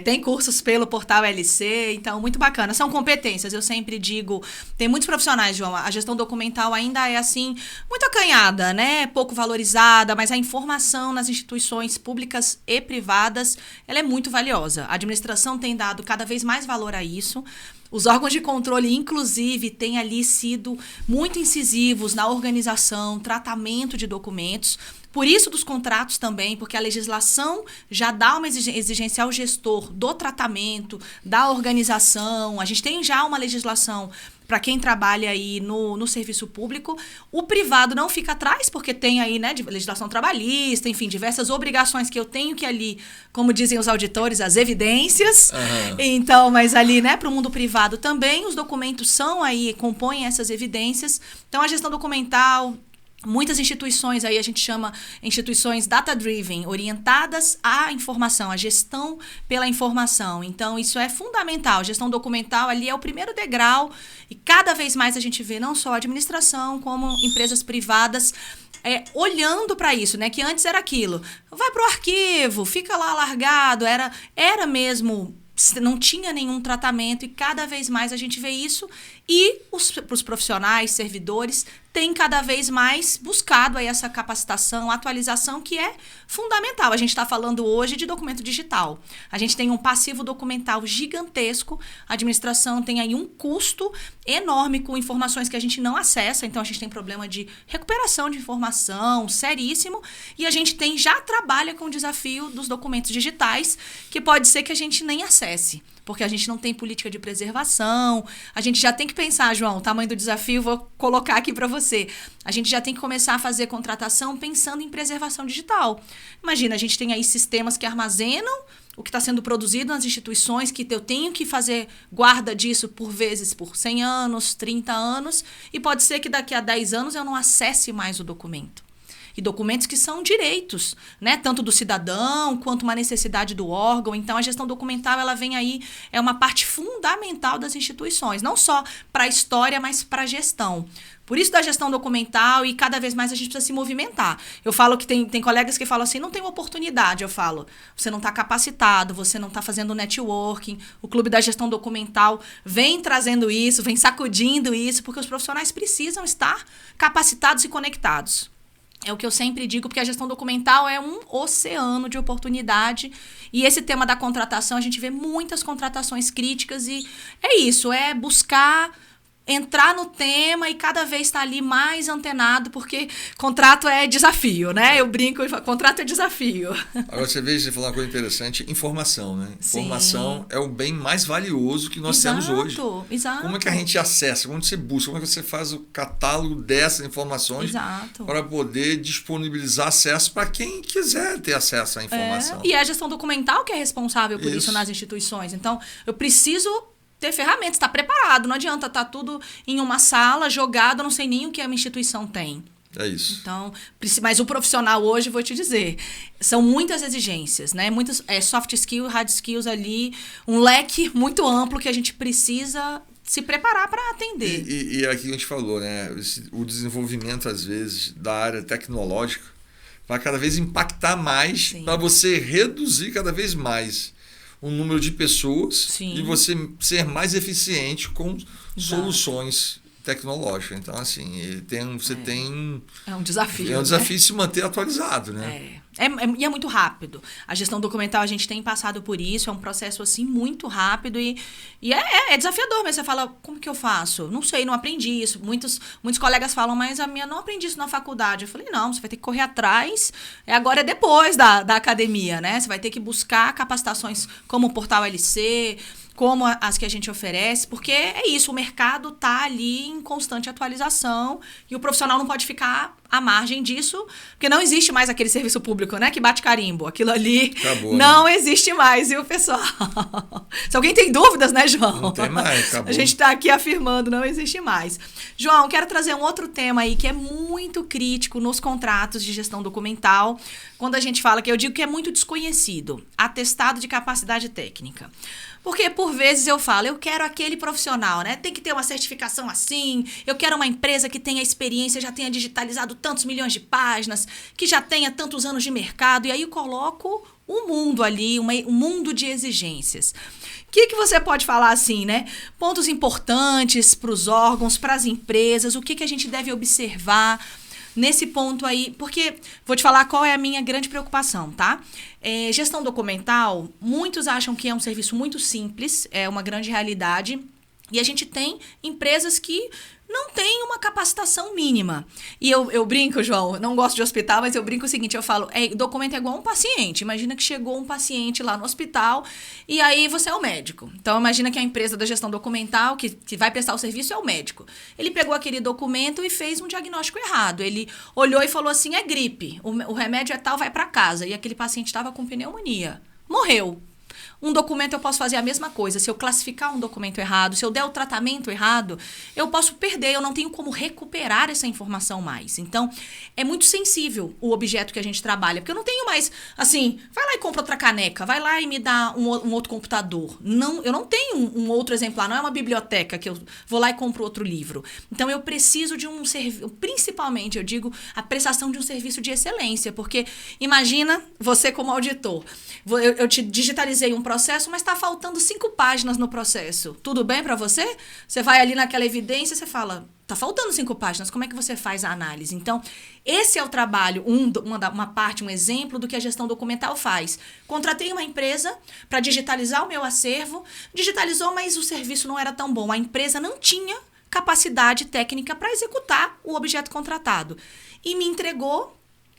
Tem cursos pelo portal LC, então muito bacana. São competências, eu sempre digo, tem muitos profissionais, João, a gestão documental ainda é assim, muito acanhada, né? Pouco valorizada, mas a informação nas instituições públicas e privadas, ela é muito valiosa. A administração tem dado cada vez mais valor a isso. Os órgãos de controle, inclusive, têm ali sido muito incisivos na organização, tratamento de documentos. Por isso dos contratos também, porque a legislação já dá uma exigência ao gestor do tratamento, da organização. A gente tem já uma legislação para quem trabalha aí no serviço público. O privado não fica atrás, porque tem aí, né, legislação trabalhista, enfim, diversas obrigações que eu tenho que ali, como dizem os auditores, as evidências. Uhum. Então, mas ali, né, para o mundo privado também, os documentos são aí, compõem essas evidências. Então, a gestão documental... Muitas instituições, aí a gente chama instituições data-driven, orientadas à informação, à gestão pela informação. Então, isso é fundamental. A gestão documental ali é o primeiro degrau e cada vez mais a gente vê não só a administração, como empresas privadas olhando para isso, né? Que antes era aquilo. Vai para o arquivo, fica lá largado, era mesmo... Não tinha nenhum tratamento e cada vez mais a gente vê isso e os profissionais, servidores, têm cada vez mais buscado aí essa capacitação, atualização que é fundamental. A gente está falando hoje de documento digital. A gente tem um passivo documental gigantesco, a administração tem aí um custo enorme com informações que a gente não acessa, então a gente tem problema de recuperação de informação seríssimo e a gente já trabalha com o desafio dos documentos digitais, que pode ser que a gente nem acesse, porque a gente não tem política de preservação, a gente já tem que pensar, João, o tamanho do desafio, vou colocar aqui para você. A gente já tem que começar a fazer contratação pensando em preservação digital. Imagina, a gente tem aí sistemas que armazenam o que está sendo produzido nas instituições, que eu tenho que fazer guarda disso por 100 anos, 30 anos, e pode ser que daqui a 10 anos eu não acesse mais o documento. E documentos que são direitos, né? Tanto do cidadão quanto uma necessidade do órgão. Então, a gestão documental, ela vem aí, é uma parte fundamental das instituições, não só para a história, mas para a gestão. Por isso da gestão documental e cada vez mais a gente precisa se movimentar. Eu falo que tem colegas que falam assim, não tem oportunidade. Eu falo, você não está capacitado, você não está fazendo networking. O Clube da Gestão Documental vem trazendo isso, vem sacudindo isso, porque os profissionais precisam estar capacitados e conectados. É o que eu sempre digo, porque a gestão documental é um oceano de oportunidade. E esse tema da contratação, a gente vê muitas contratações críticas e é isso, é buscar entrar no tema e cada vez estar ali mais antenado, porque contrato é desafio, né? Eu brinco e falo, contrato é desafio. Agora você falou uma coisa interessante, informação, né? Sim. Informação é o bem mais valioso que nós temos hoje. Exato. Como é que a gente acessa, como você busca, como é que você faz o catálogo dessas informações para poder disponibilizar acesso para quem quiser ter acesso à informação. E é a gestão documental que é responsável por isso nas instituições. Então, eu preciso ter ferramentas, estar preparado. Não adianta estar tudo em uma sala, jogado, eu não sei nem o que a minha instituição tem. É isso. Então, mas o profissional hoje, vou te dizer, são muitas exigências, né? Muitas soft skills, hard skills ali, um leque muito amplo que a gente precisa se preparar para atender. E aqui a gente falou, né? O desenvolvimento, às vezes, da área tecnológica vai cada vez impactar mais para você reduzir cada vez mais o número de pessoas e você ser mais eficiente com soluções tecnológicas. Então, assim, você tem... É um desafio. É um desafio se manter atualizado, né? E é muito rápido. A gestão documental, a gente tem passado por isso, é um processo, assim, muito rápido e é desafiador, mas você fala, como que eu faço? Não sei, não aprendi isso. Muitos colegas falam, mas a minha não aprendi isso na faculdade. Eu falei, não, você vai ter que correr atrás, agora é depois da academia, né? Você vai ter que buscar capacitações como o Portal LC, como as que a gente oferece, porque é isso, o mercado está ali em constante atualização e o profissional não pode ficar à margem disso, porque não existe mais aquele serviço público, né, que bate carimbo. Aquilo ali acabou, não, né? Existe mais, viu, pessoal? Se alguém tem dúvidas, né, João? Não tem mais, acabou. A gente está aqui afirmando, não existe mais. João, quero trazer um outro tema aí que é muito crítico nos contratos de gestão documental, quando a gente fala, que eu digo que é muito desconhecido, atestado de capacidade técnica. Porque, por vezes, eu falo, eu quero aquele profissional, né? Tem que ter uma certificação assim, eu quero uma empresa que tenha experiência, já tenha digitalizado tantos milhões de páginas, que já tenha tantos anos de mercado, e aí eu coloco um mundo ali, um mundo de exigências. O que você pode falar assim, né? Pontos importantes para os órgãos, para as empresas, o que a gente deve observar nesse ponto aí, porque vou te falar qual é a minha grande preocupação, tá? Gestão documental, muitos acham que é um serviço muito simples, é uma grande realidade, e a gente tem empresas que não têm uma capacitação mínima. E eu brinco, João, não gosto de hospital, mas eu brinco o seguinte, eu falo, documento é igual um paciente. Imagina que chegou um paciente lá no hospital e aí você é o médico. Então, imagina que a empresa da gestão documental, que vai prestar o serviço, é o médico. Ele pegou aquele documento e fez um diagnóstico errado. Ele olhou e falou assim, é gripe, o remédio é tal, vai para casa. E aquele paciente estava com pneumonia. Morreu. Um documento eu posso fazer a mesma coisa. Se eu classificar um documento errado, se eu der o tratamento errado, eu posso perder, eu não tenho como recuperar essa informação mais. Então, é muito sensível o objeto que a gente trabalha, porque eu não tenho mais, assim, vai lá e compra outra caneca, vai lá e me dá um outro computador. Não, eu não tenho um outro exemplar, não é uma biblioteca que eu vou lá e compro outro livro. Então, eu preciso de um serviço, principalmente, eu digo, a prestação de um serviço de excelência, porque imagina você como auditor, eu te digitalizei um processo, mas está faltando 5 páginas no processo. Tudo bem para você? Você vai ali naquela evidência e você fala, tá faltando 5 páginas, como é que você faz a análise? Então, esse é o trabalho, uma parte, um exemplo do que a gestão documental faz. Contratei uma empresa para digitalizar o meu acervo, digitalizou, mas o serviço não era tão bom. A empresa não tinha capacidade técnica para executar o objeto contratado. E me entregou.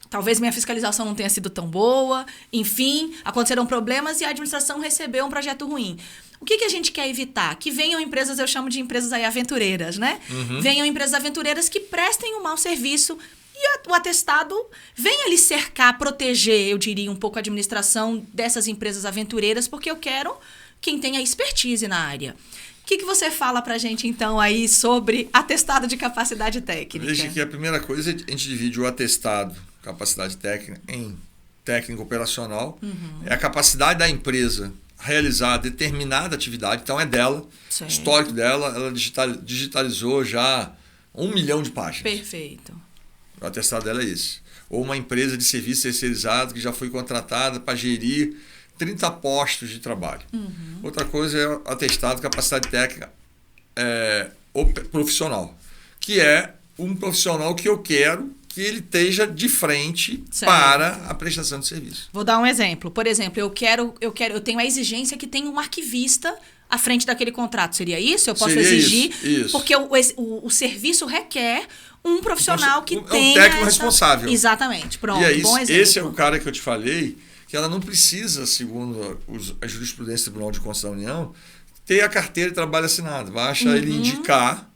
Talvez minha fiscalização não tenha sido tão boa, enfim, aconteceram problemas e a administração recebeu um projeto ruim. O que a gente quer evitar? Que venham empresas, eu chamo de empresas aí aventureiras, né? Uhum. Venham empresas aventureiras que prestem um mau serviço e o atestado venha ali cercar, proteger, eu diria, um pouco a administração dessas empresas aventureiras, porque eu quero quem tenha expertise na área. O que você fala pra gente, então, aí sobre atestado de capacidade técnica? Veja que a primeira coisa, a gente divide o atestado capacidade técnica em técnico operacional. Uhum. É a capacidade da empresa realizar determinada atividade, então é dela, certo. Histórico dela, ela digitalizou já 1 milhão de páginas. Perfeito. O atestado dela é esse. Ou uma empresa de serviço terceirizado que já foi contratada para gerir 30 postos de trabalho. Uhum. Outra coisa é o atestado de capacidade técnica profissional, que é um profissional que eu quero que ele esteja de frente, certo. Para a prestação de serviço. Vou dar um exemplo. Por exemplo, eu tenho a exigência que tenha um arquivista à frente daquele contrato. Seria isso? Eu posso exigir? Isso. Porque o serviço requer um profissional que tenha... É um técnico responsável. Exatamente. Pronto, e aí, bom exemplo. Esse é o cara que eu te falei, que ela não precisa, segundo a jurisprudência do Tribunal de Contas da União, ter a carteira de trabalho assinada. Basta ele indicar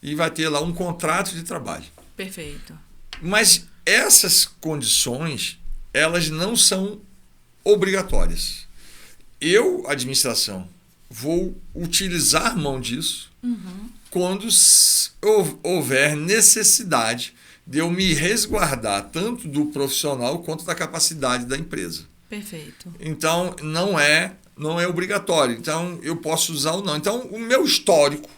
e vai ter lá um contrato de trabalho. Perfeito. Mas essas condições, elas não são obrigatórias. Eu, administração, vou utilizar mão disso quando houver necessidade de eu me resguardar tanto do profissional quanto da capacidade da empresa. Perfeito. Então, não é obrigatório. Então, eu posso usar ou não. Então, o meu histórico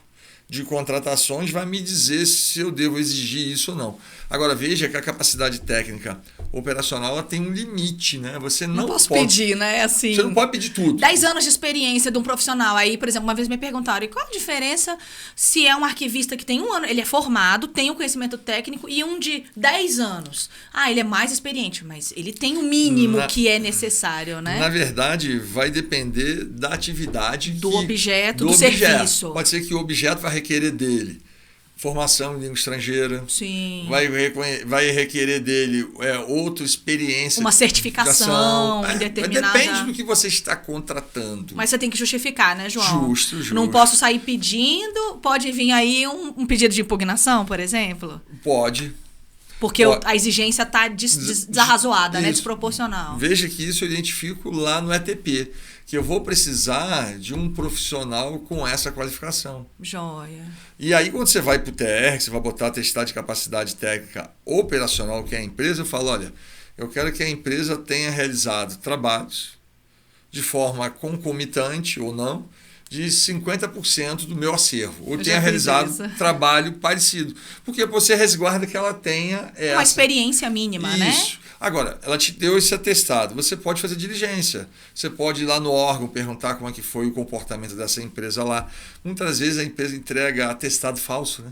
de contratações vai me dizer se eu devo exigir isso ou não. Agora, veja que a capacidade técnica operacional ela tem um limite, né? Você não posso pedir, né? Assim, você não pode pedir tudo. 10 anos de experiência de um profissional. Aí, por exemplo, uma vez me perguntaram, e qual a diferença se é um arquivista que tem 1 ano, ele é formado, tem o conhecimento técnico, e um de 10 anos? Ah, ele é mais experiente, mas ele tem o mínimo que é necessário, né? Na verdade, vai depender da atividade do objeto, do serviço. Pode ser que o objeto vai requerer dele formação em língua estrangeira. Sim. Vai requerer dele outra experiência. Uma certificação em determinada... Depende do que você está contratando. Mas você tem que justificar, né, João? Justo. Não posso sair pedindo. Pode vir aí um pedido de impugnação, por exemplo? Pode. Porque a exigência está desarrazoada, né? Desproporcional. Veja que isso eu identifico lá no ETP, que eu vou precisar de um profissional com essa qualificação. Joia. E aí, quando você vai para o TR, que você vai botar atestado de capacidade técnica operacional, que é a empresa, eu falo, olha, eu quero que a empresa tenha realizado trabalhos de forma concomitante ou não, de 50% do meu acervo. Ou tenha realizado trabalho parecido. Porque você resguarda que ela tenha... Uma experiência mínima, né? Isso. Agora, ela te deu esse atestado. Você pode fazer diligência. Você pode ir lá no órgão, perguntar como é que foi o comportamento dessa empresa lá. Muitas vezes a empresa entrega atestado falso, né?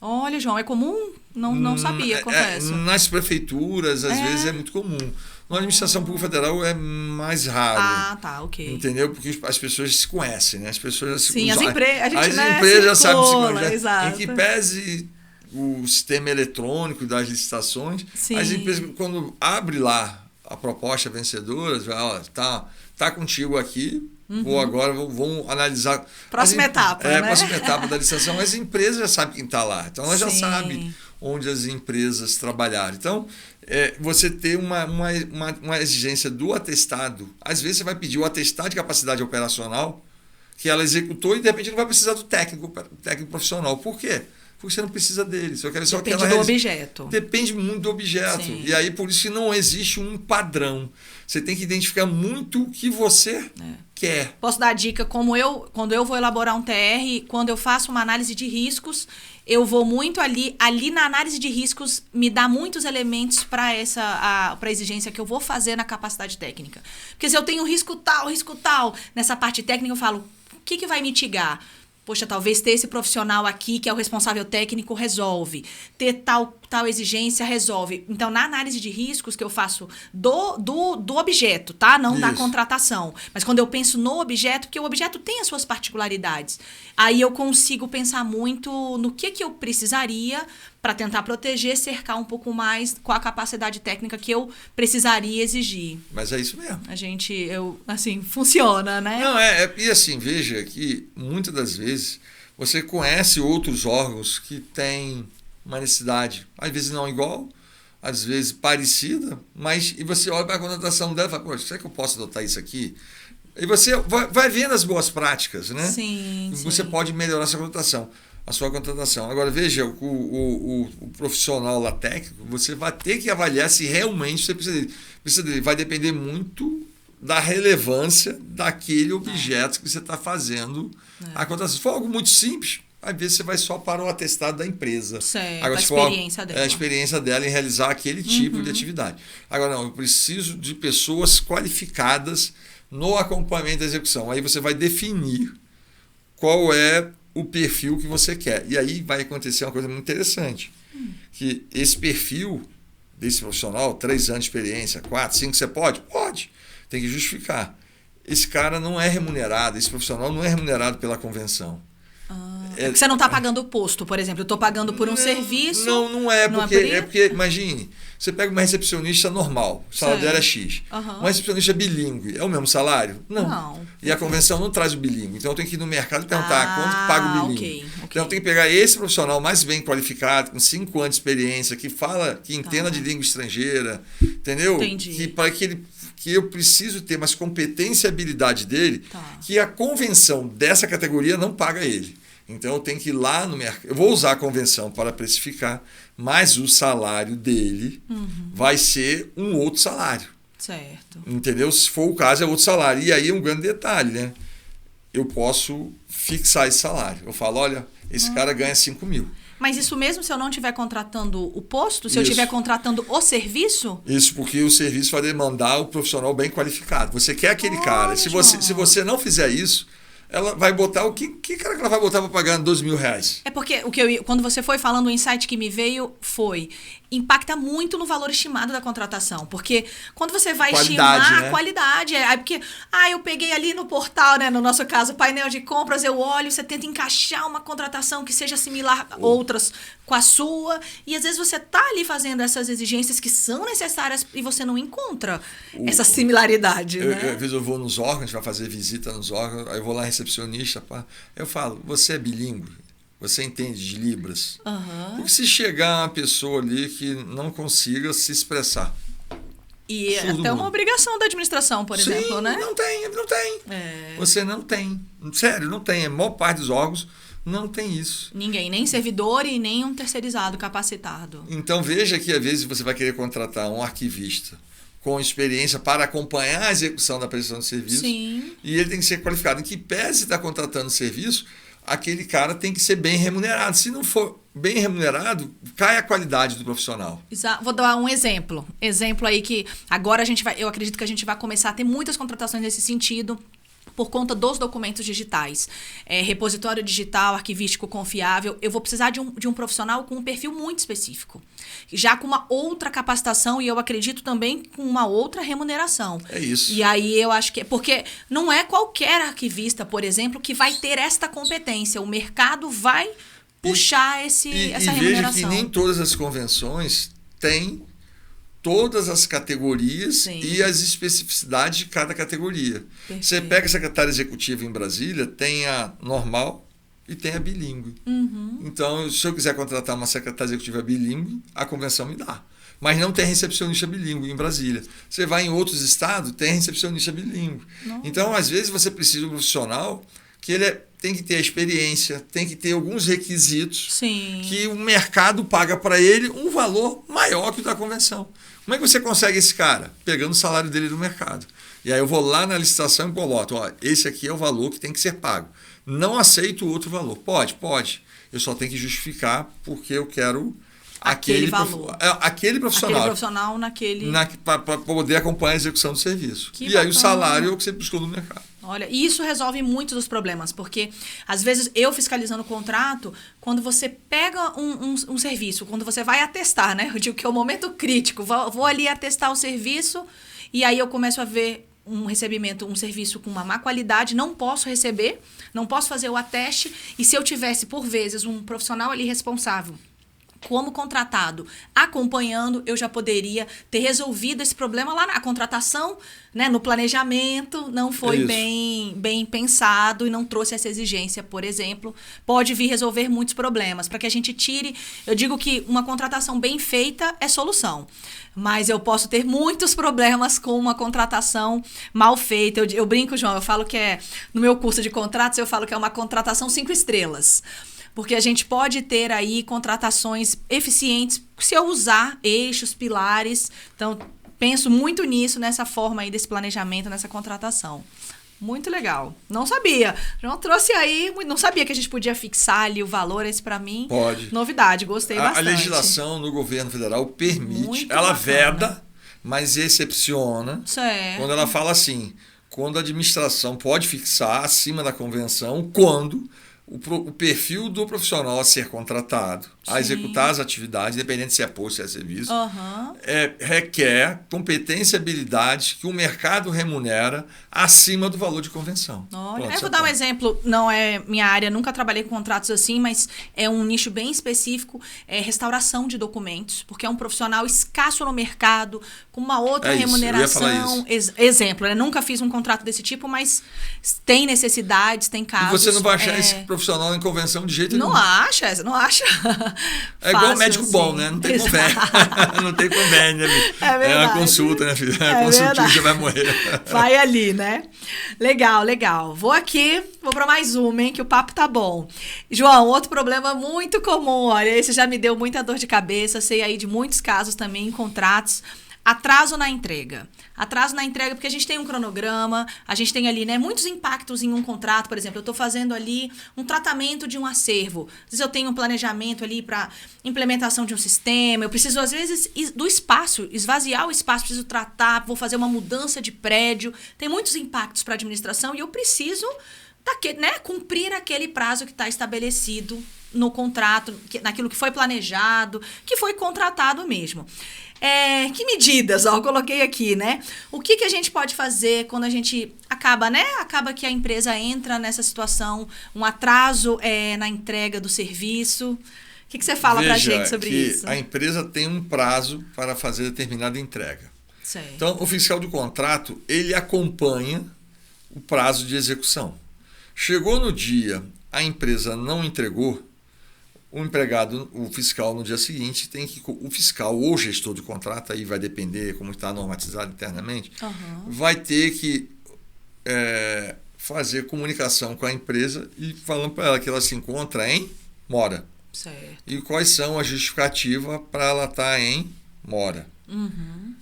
Olha, João, é comum? Não sabia, confesso. Nas prefeituras, às vezes, é muito comum. Na administração pública federal é mais raro. Ah, tá, ok. Entendeu? Porque as pessoas se conhecem, né? As pessoas já se Sim, as empresas já sabem se conhecer. Exato. Em que pese o sistema eletrônico das licitações, Sim. as empresas, quando abre lá a proposta vencedora, ó, tá contigo aqui, vamos analisar. Próxima etapa, né? Próxima etapa da licitação. As empresas já sabem quem está lá. Então, elas já Sim. sabem onde as empresas trabalharam. Então, você ter uma exigência do atestado. Às vezes, você vai pedir o atestado de capacidade operacional que ela executou e, de repente, não vai precisar do técnico profissional. Por quê? Porque você não precisa dele. Depende do objeto. Depende muito do objeto. Sim. E aí, por isso que não existe um padrão. Você tem que identificar muito o que você quer. Posso dar a dica, quando eu vou elaborar um TR, quando eu faço uma análise de riscos, eu vou muito ali na análise de riscos me dá muitos elementos para a exigência que eu vou fazer na capacidade técnica. Porque se eu tenho risco tal, nessa parte técnica eu falo, o que vai mitigar? Poxa, talvez ter esse profissional aqui, que é o responsável técnico, resolve. Ter tal exigência, resolve. Então, na análise de riscos que eu faço do objeto, tá? Não da contratação. Mas quando eu penso no objeto, porque o objeto tem as suas particularidades. Aí eu consigo pensar muito no que eu precisaria para tentar proteger, cercar um pouco mais com a capacidade técnica que eu precisaria exigir. Mas é isso mesmo. Funciona, né? Não, e assim, veja que muitas das vezes você conhece outros órgãos que têm uma necessidade, às vezes não igual, às vezes parecida, e você olha para a contratação dela e fala, poxa, será que eu posso adotar isso aqui? E você vai vendo as boas práticas, né? Sim. Você pode melhorar a sua contratação. Agora, veja, o profissional lá técnico, você vai ter que avaliar se realmente você precisa dele. Vai depender muito da relevância daquele objeto que você está fazendo a contratação. Se for algo muito simples, às vezes você vai só para o atestado da empresa. Certo, agora, a experiência dela. A experiência dela em realizar aquele tipo de atividade. Agora, não, eu preciso de pessoas qualificadas no acompanhamento da execução. Aí você vai definir qual é o perfil que você quer. E aí vai acontecer uma coisa muito interessante, que esse perfil desse profissional, 3 anos de experiência, 4, 5, você pode? Pode. Tem que justificar. Esse cara não é remunerado, esse profissional não é remunerado pela convenção. Porque você não está pagando o posto, por exemplo. Eu estou pagando por um serviço. Não é, porque imagine, você pega uma recepcionista normal, o salário dela é X. Uma recepcionista bilíngue, é o mesmo salário? Não. E a convenção não traz o bilíngue. Então eu tenho que ir no mercado e perguntar quanto que paga o bilíngue. Okay. Então eu tenho que pegar esse profissional mais bem qualificado, com 5 anos de experiência, que entenda de língua estrangeira, entendeu? Entendi. Que eu preciso ter mais competência e habilidade dele, que a convenção dessa categoria não paga ele. Então eu tenho que ir lá no mercado. Eu vou usar a convenção para precificar, mas o salário dele vai ser um outro salário. Certo. Entendeu? Se for o caso, é outro salário. E aí um grande detalhe, né? Eu posso fixar esse salário. Eu falo, olha, esse cara ganha 5 mil. Mas isso mesmo se eu não estiver contratando o posto? Se eu estiver contratando o serviço? Isso, porque o serviço vai demandar o profissional bem qualificado. Você quer aquele cara. Se você não fizer isso, ela vai botar o que cara que ela vai botar para pagar R$12.000? É porque quando você foi falando, o insight que me veio foi, impacta muito no valor estimado da contratação. Porque quando você vai estimar a qualidade, porque eu peguei ali no portal, né, no nosso caso, painel de compras, eu olho, você tenta encaixar uma contratação que seja similar a outras com a sua, e às vezes você tá ali fazendo essas exigências que são necessárias e você não encontra essa similaridade, né? Às vezes eu vou nos órgãos, vai fazer visita nos órgãos, aí eu vou lá recepcionista, eu falo, você é bilíngue? Você entende de Libras? Porque se chegar uma pessoa ali que não consiga se expressar. E até uma obrigação da administração, por exemplo, né? Não tem. Você não tem. Sério, não tem. A maior parte dos órgãos não tem isso. Ninguém, nem servidor e nem um terceirizado capacitado. Então veja que às vezes você vai querer contratar um arquivista com experiência para acompanhar a execução da prestação de serviço. Sim. E ele tem que ser qualificado. Em que pese está contratando serviço, aquele cara tem que ser bem remunerado. Se não for bem remunerado, cai a qualidade do profissional. Vou dar um exemplo. Exemplo aí que agora eu acredito que a gente vai começar a ter muitas contratações nesse sentido, por conta dos documentos digitais. Repositório digital, arquivístico confiável. Eu vou precisar de um profissional com um perfil muito específico. Já com uma outra capacitação e eu acredito também com uma outra remuneração. É isso. E aí eu acho que... Porque não é qualquer arquivista, por exemplo, que vai ter esta competência. O mercado vai puxar essa remuneração. E veja que nem todas as convenções têm todas as categorias. Sim. E as especificidades de cada categoria. Perfeito. Você pega a secretária executiva em Brasília, tem a normal e tem a bilíngue. Então, se eu quiser contratar uma secretária executiva bilíngue, a convenção me dá. Mas não tem recepcionista bilíngue em Brasília. Você vai em outros estados, tem recepcionista bilíngue. Então, às vezes, você precisa de um profissional que tem que ter a experiência, tem que ter alguns requisitos. Sim. Que o mercado paga para ele um valor maior que o da convenção. Como é que você consegue esse cara? Pegando o salário dele do mercado. E aí eu vou lá na licitação e coloco, esse aqui é o valor que tem que ser pago. Não aceito outro valor. Pode. Eu só tenho que justificar porque eu quero aquele valor. Aquele profissional. Aquele profissional naquele... Para poder acompanhar a execução do serviço. E aí o salário é o que você buscou no mercado. Olha, e isso resolve muitos dos problemas, porque às vezes eu fiscalizando o contrato, quando você pega um serviço, quando você vai atestar, né? Eu digo que é o momento crítico, vou ali atestar o serviço e aí eu começo a ver um serviço com uma má qualidade, não posso receber, não posso fazer o ateste, e se eu tivesse, por vezes, um profissional ali responsável como contratado, acompanhando, eu já poderia ter resolvido esse problema lá na contratação, né, no planejamento, não foi bem pensado e não trouxe essa exigência, por exemplo, pode vir resolver muitos problemas. Para que a gente tire, eu digo que uma contratação bem feita é solução, mas eu posso ter muitos problemas com uma contratação mal feita. Eu brinco, João, eu falo que no meu curso de contratos, eu falo que é uma contratação 5 estrelas. Porque a gente pode ter aí contratações eficientes se eu usar eixos, pilares. Então, penso muito nisso, nessa forma aí desse planejamento, nessa contratação. Muito legal. Não sabia. João trouxe aí, não sabia que a gente podia fixar ali o valor. Esse para mim, pode. Novidade, gostei bastante. A legislação no governo federal permite, muito ela bacana. veda, mas excepciona. Certo. Quando ela fala assim, quando a administração pode fixar acima da convenção, quando o perfil do profissional a ser contratado, a executar as atividades, independente se é posto, se é serviço, requer competência e habilidade que o mercado remunera acima do valor de convenção. Olha, eu vou dar um exemplo, não é minha área, nunca trabalhei com contratos assim, mas é um nicho bem específico, restauração de documentos, porque é um profissional escasso no mercado, com uma outra remuneração. Exemplo, né? Nunca fiz um contrato desse tipo, mas tem necessidades, tem casos. E você não vai achar esse profissional em convenção de jeito nenhum. Não acha. É igual médico assim. Bom, né? Não tem convênio. Não tem convênio, né? É uma consulta, né, filho? É consultinho, você vai morrer. Vai ali, né? Legal. Vou para mais uma, hein? Que o papo tá bom. João, outro problema muito comum, olha, esse já me deu muita dor de cabeça, sei aí de muitos casos também em contratos. Atraso na entrega. Atraso na entrega porque a gente tem um cronograma, a gente tem ali, né, muitos impactos em um contrato. Por exemplo, eu estou fazendo ali um tratamento de um acervo. Às vezes eu tenho um planejamento ali para implementação de um sistema. Eu preciso, às vezes, do espaço, esvaziar o espaço, preciso tratar, vou fazer uma mudança de prédio. Tem muitos impactos para a administração e eu preciso cumprir aquele prazo que está estabelecido no contrato, naquilo que foi planejado, que foi contratado mesmo. Que medidas, eu coloquei aqui, né? O que a gente pode fazer quando a gente acaba que a empresa entra nessa situação, um atraso na entrega do serviço? O que você fala pra gente sobre isso? A empresa tem um prazo para fazer determinada entrega. Certo. Então, o fiscal do contrato, ele acompanha o prazo de execução. Chegou no dia, a empresa não entregou, o fiscal no dia seguinte o fiscal ou gestor de contrato, aí vai depender como está normatizado internamente, vai ter que fazer comunicação com a empresa e falando para ela que ela se encontra em mora. Certo. E quais são as justificativas para ela estar em mora. O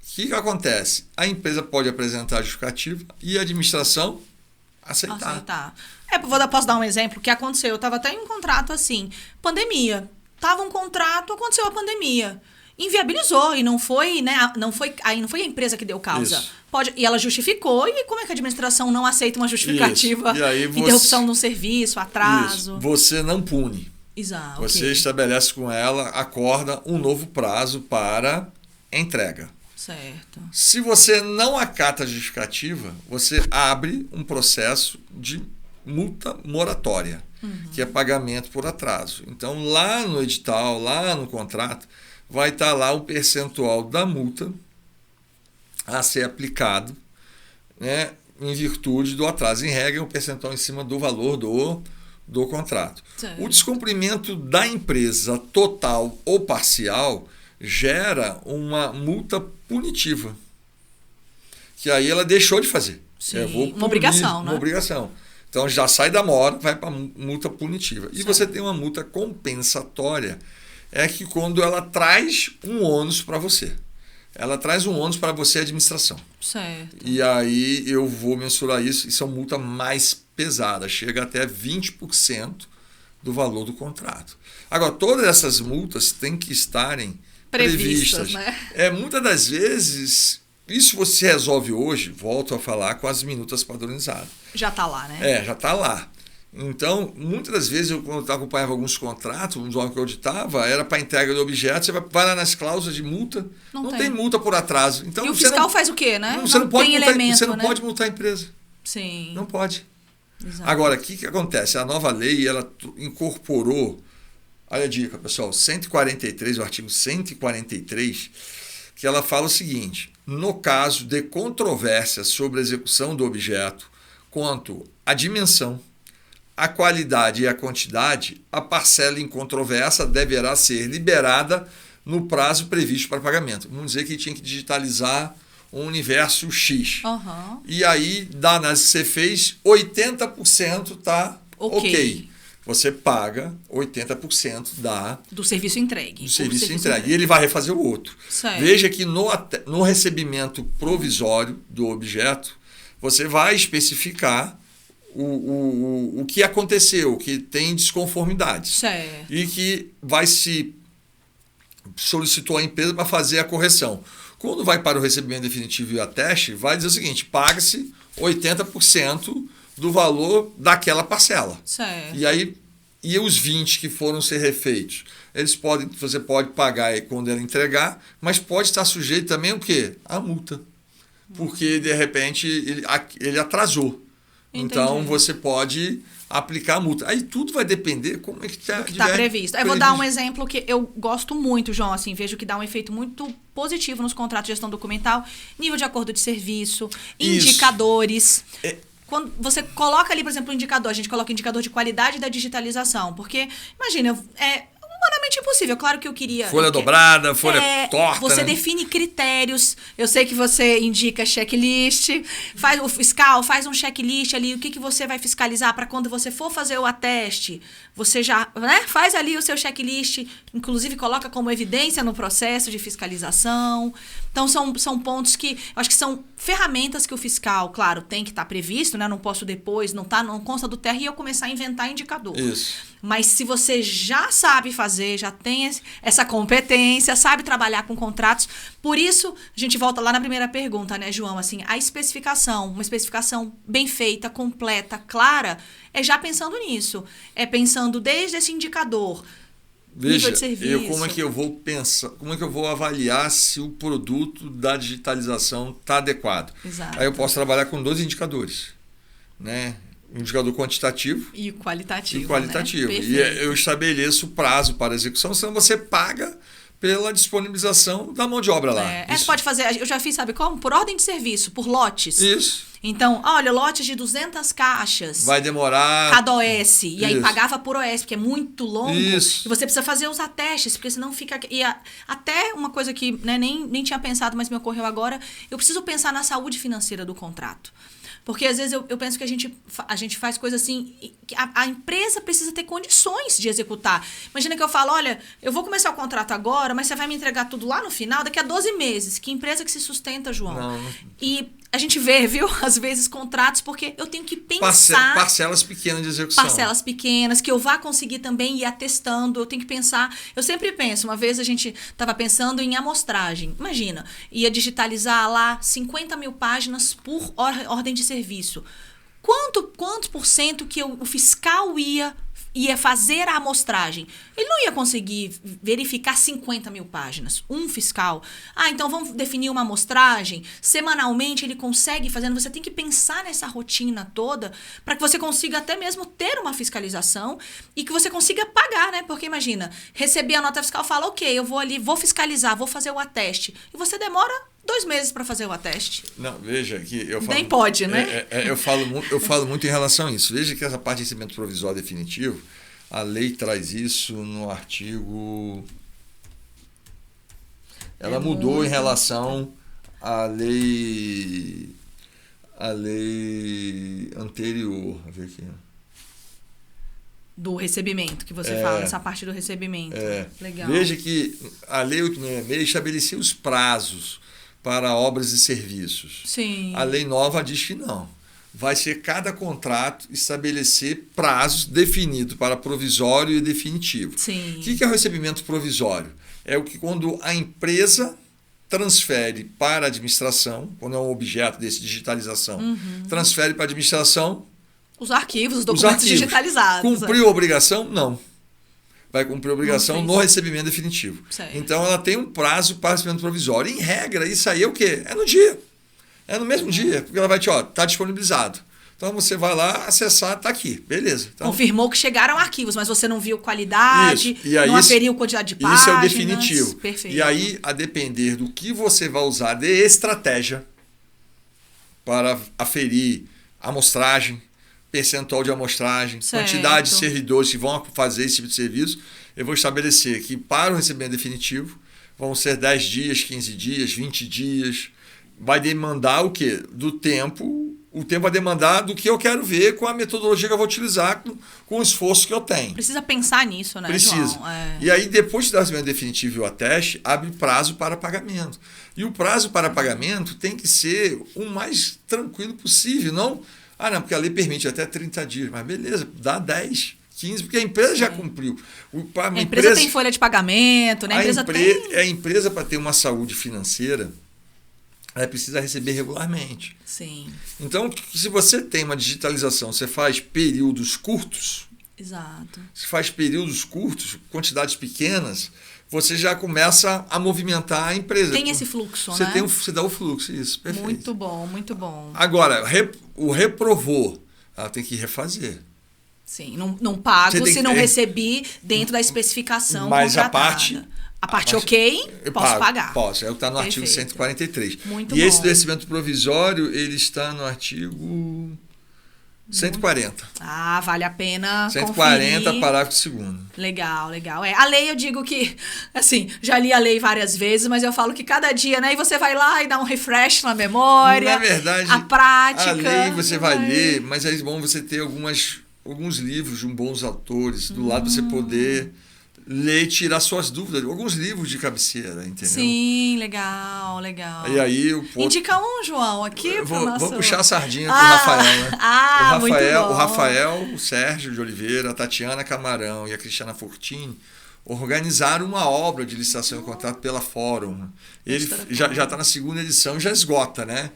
que acontece? A empresa pode apresentar a justificativa e a administração aceitar. Posso dar um exemplo? O que aconteceu? Eu estava até em um contrato assim, pandemia. Tava um contrato, aconteceu a pandemia. Inviabilizou e não foi a empresa que deu causa. E ela justificou, e como é que a administração não aceita uma justificativa? E aí interrupção de um serviço, atraso? Isso. Você não pune. Exato. Você estabelece com ela, acorda um novo prazo para entrega. Certo. Se você não acata a justificativa, você abre um processo de multa moratória, que é pagamento por atraso. Então, lá no edital, lá no contrato, vai estar lá o percentual da multa a ser aplicado, né, em virtude do atraso. Em regra, é um percentual em cima do valor do contrato. Certo. O descumprimento da empresa total ou parcial gera uma multa punitiva, que aí ela deixou de fazer. Sim, uma obrigação, né? Uma obrigação. Então já sai da mora, vai para multa punitiva. E você tem uma multa compensatória, que quando ela traz um ônus para você. Ela traz um ônus para você, a administração. Certo. E aí eu vou mensurar isso, isso é uma multa mais pesada, chega até 20% do valor do contrato. Agora, todas essas multas têm que estarem previstas. Né? Muitas das vezes, isso você resolve hoje, volto a falar, com as minutas padronizadas. Já está lá, né? Já está lá. Então, muitas das vezes, quando eu acompanhava alguns contratos, um órgão que eu auditava, era para entrega do objeto, você vai lá nas cláusulas de multa, não tem multa por atraso. Então, e o fiscal faz o quê, né? Você não pode tem multar, elemento, você não pode multar a empresa. Sim. Não pode. Exato. Agora, o que acontece? A nova lei, ela incorporou, olha a dica, pessoal, 143, o artigo 143, que ela fala o seguinte: no caso de controvérsia sobre a execução do objeto, quanto à dimensão, a qualidade e a quantidade, a parcela em controvérsia deverá ser liberada no prazo previsto para pagamento. Vamos dizer que tinha que digitalizar um universo X. E aí, da análise que você fez, 80% está ok. Você paga 80% do serviço entregue. E ele vai refazer o outro. Certo. Veja que no recebimento provisório do objeto, você vai especificar o que aconteceu, o que tem desconformidade. Certo. E que vai se solicitou a empresa para fazer a correção. Quando vai para o recebimento definitivo e ateste, vai dizer o seguinte: paga-se 80% do valor daquela parcela. Certo. E os 20 que foram ser refeitos, você pode pagar quando ela entregar, mas pode estar sujeito também o quê? A multa. Porque, de repente, ele atrasou. Entendi. Então, você pode aplicar a multa. Aí tudo vai depender como é que está previsto. Eu vou dar um exemplo que eu gosto muito, João, assim, vejo que dá um efeito muito positivo nos contratos de gestão documental, nível de acordo de serviço, indicadores. Quando você coloca ali, por exemplo, um indicador, a gente coloca indicador de qualidade da digitalização, porque, imagina, humanamente impossível. Claro que eu queria... Folha dobrada, folha torta. Você define critérios. Eu sei que você indica checklist. O fiscal faz um checklist ali. O que você vai fiscalizar para quando você for fazer o ateste. Você já faz ali o seu checklist. Inclusive, coloca como evidência no processo de fiscalização. Então, são pontos que... Eu acho que são ferramentas que o fiscal, claro, tem que estar previsto, né? Não posso depois, não consta do TR e eu começar a inventar indicador. Isso. Mas se você já sabe fazer fazer, já tem essa competência, sabe trabalhar com contratos. Por isso, a gente volta lá na primeira pergunta, né, João? Assim, a especificação, uma especificação bem feita, completa, clara, é já pensando nisso. É pensando desde esse indicador. Veja, nível de serviço. como é que eu vou pensar, como é que eu vou avaliar se o produto da digitalização está adequado? Exato. Aí eu posso trabalhar com 2 indicadores, né? Um indicador quantitativo E qualitativo. e qualitativo. Né? E eu estabeleço o prazo para execução, senão você paga pela disponibilização da mão de obra lá. Você pode fazer, eu já fiz, sabe como? Por ordem de serviço, por lotes. Isso. Então, olha, lotes de 200 caixas. Vai demorar... Cada OS. E aí Isso. pagava por OS, porque é muito longo. Isso. E você precisa fazer os atestes, porque senão fica... Até uma coisa que, né, nem tinha pensado, mas me ocorreu agora, eu preciso pensar na saúde financeira do contrato. Porque às vezes eu penso que a gente faz coisa assim, que a empresa precisa ter condições de executar. Imagina que eu falo, olha, eu vou começar o contrato agora, mas você vai me entregar tudo lá no final, daqui a 12 meses. Que empresa que se sustenta, João? Não. E a gente vê, viu, às vezes contratos, porque eu tenho que pensar... Parcelas pequenas de execução. Parcelas pequenas, que eu vá conseguir também ir atestando, eu tenho que pensar... Eu sempre penso, uma vez a gente estava pensando em amostragem. Imagina, ia digitalizar lá 50 mil páginas por ordem de serviço. Quantos por cento que o fiscal ia fazer a amostragem? Ele não ia conseguir verificar 50 mil páginas. Um fiscal. Então vamos definir uma amostragem. Semanalmente ele consegue fazendo. Você tem que pensar nessa rotina toda para que você consiga até mesmo ter uma fiscalização e que você consiga pagar, né? Porque imagina, receber a nota fiscal, fala, ok, eu vou ali, vou fiscalizar, vou fazer o ateste. E você demora 2 meses para fazer o ateste. Não, veja que eu falo... Nem pode, né? Eu falo muito em relação a isso. Veja que essa parte de recebimento provisório definitivo, a lei traz isso no artigo... Ela mudou em relação à lei anterior. Deixa eu ver aqui. Do recebimento, que você fala, essa parte do recebimento. Legal. Veja que a lei 866 estabelecia os prazos para obras e serviços. Sim. A lei nova diz que não. Vai ser cada contrato estabelecer prazos definidos para provisório e definitivo. Sim. O que é o recebimento provisório? É o que quando a empresa transfere para a administração, quando é um objeto desse digitalização, transfere para a administração... Os arquivos, os documentos digitalizados. Cumpriu a obrigação? Não. Vai cumprir a obrigação no recebimento definitivo. Certo. Então, ela tem um prazo para recebimento provisório. Em regra, isso aí é o quê? É no dia. É no mesmo dia. Porque ela vai te, tá disponibilizado. Então, você vai lá acessar, tá aqui. Beleza. Então, confirmou que chegaram arquivos, mas você não viu qualidade, e aí, não aferiu quantidade de páginas. Isso é o definitivo. Perfeito. E aí, a depender do que você vai usar de estratégia para aferir amostragem, percentual de amostragem, certo. Quantidade de servidores que vão fazer esse tipo de serviço, eu vou estabelecer que para o recebimento definitivo vão ser 10 dias, 15 dias, 20 dias. Vai demandar o quê? Do tempo. O tempo vai demandar do que eu quero ver com a metodologia que eu vou utilizar, com o esforço que eu tenho. Precisa pensar nisso, né, Precisa. João? E aí, depois do recebimento definitivo e o ateste, abre prazo para pagamento. E o prazo para pagamento tem que ser o mais tranquilo possível, não... não, porque a lei permite até 30 dias. Mas beleza, dá 10, 15, porque a empresa já cumpriu. A empresa tem folha de pagamento, né? A empresa, para ter uma saúde financeira, ela precisa receber regularmente. Sim. Então, se você tem uma digitalização, você faz períodos curtos. Exato. Se faz períodos curtos, quantidades pequenas, você já começa a movimentar a empresa. Tem esse fluxo, você né? Você dá o fluxo, isso, perfeito. Muito bom, muito bom. Agora, o reprovou, ela tem que refazer. Sim, não pago se não recebi dentro da especificação mas contratada. A parte ok, posso pagar. Posso, é o que está no artigo 143. Muito e bom. Esse do recebimento provisório, ele está no artigo 140. Vale a pena 140, conferir. parágrafo 2º. Legal, legal. A lei, eu digo que, assim, já li a lei várias vezes, mas eu falo que cada dia, né? E você vai lá e dá um refresh na memória. Na verdade, a prática. A lei você vai ler, mas é bom você ter alguns livros de bons autores do lado para você poder ler e tirar suas dúvidas. Alguns livros de cabeceira, entendeu? Sim, legal, legal. E aí indica um, João, aqui pro nosso... Vou puxar a sardinha com o Rafael, né? Muito bom. O Rafael, o Sérgio de Oliveira, a Tatiana Camarão e a Cristiana Fortini, organizaram uma obra de licitação e contrato pela Fórum. Ele já está na 2ª edição, já esgota, né?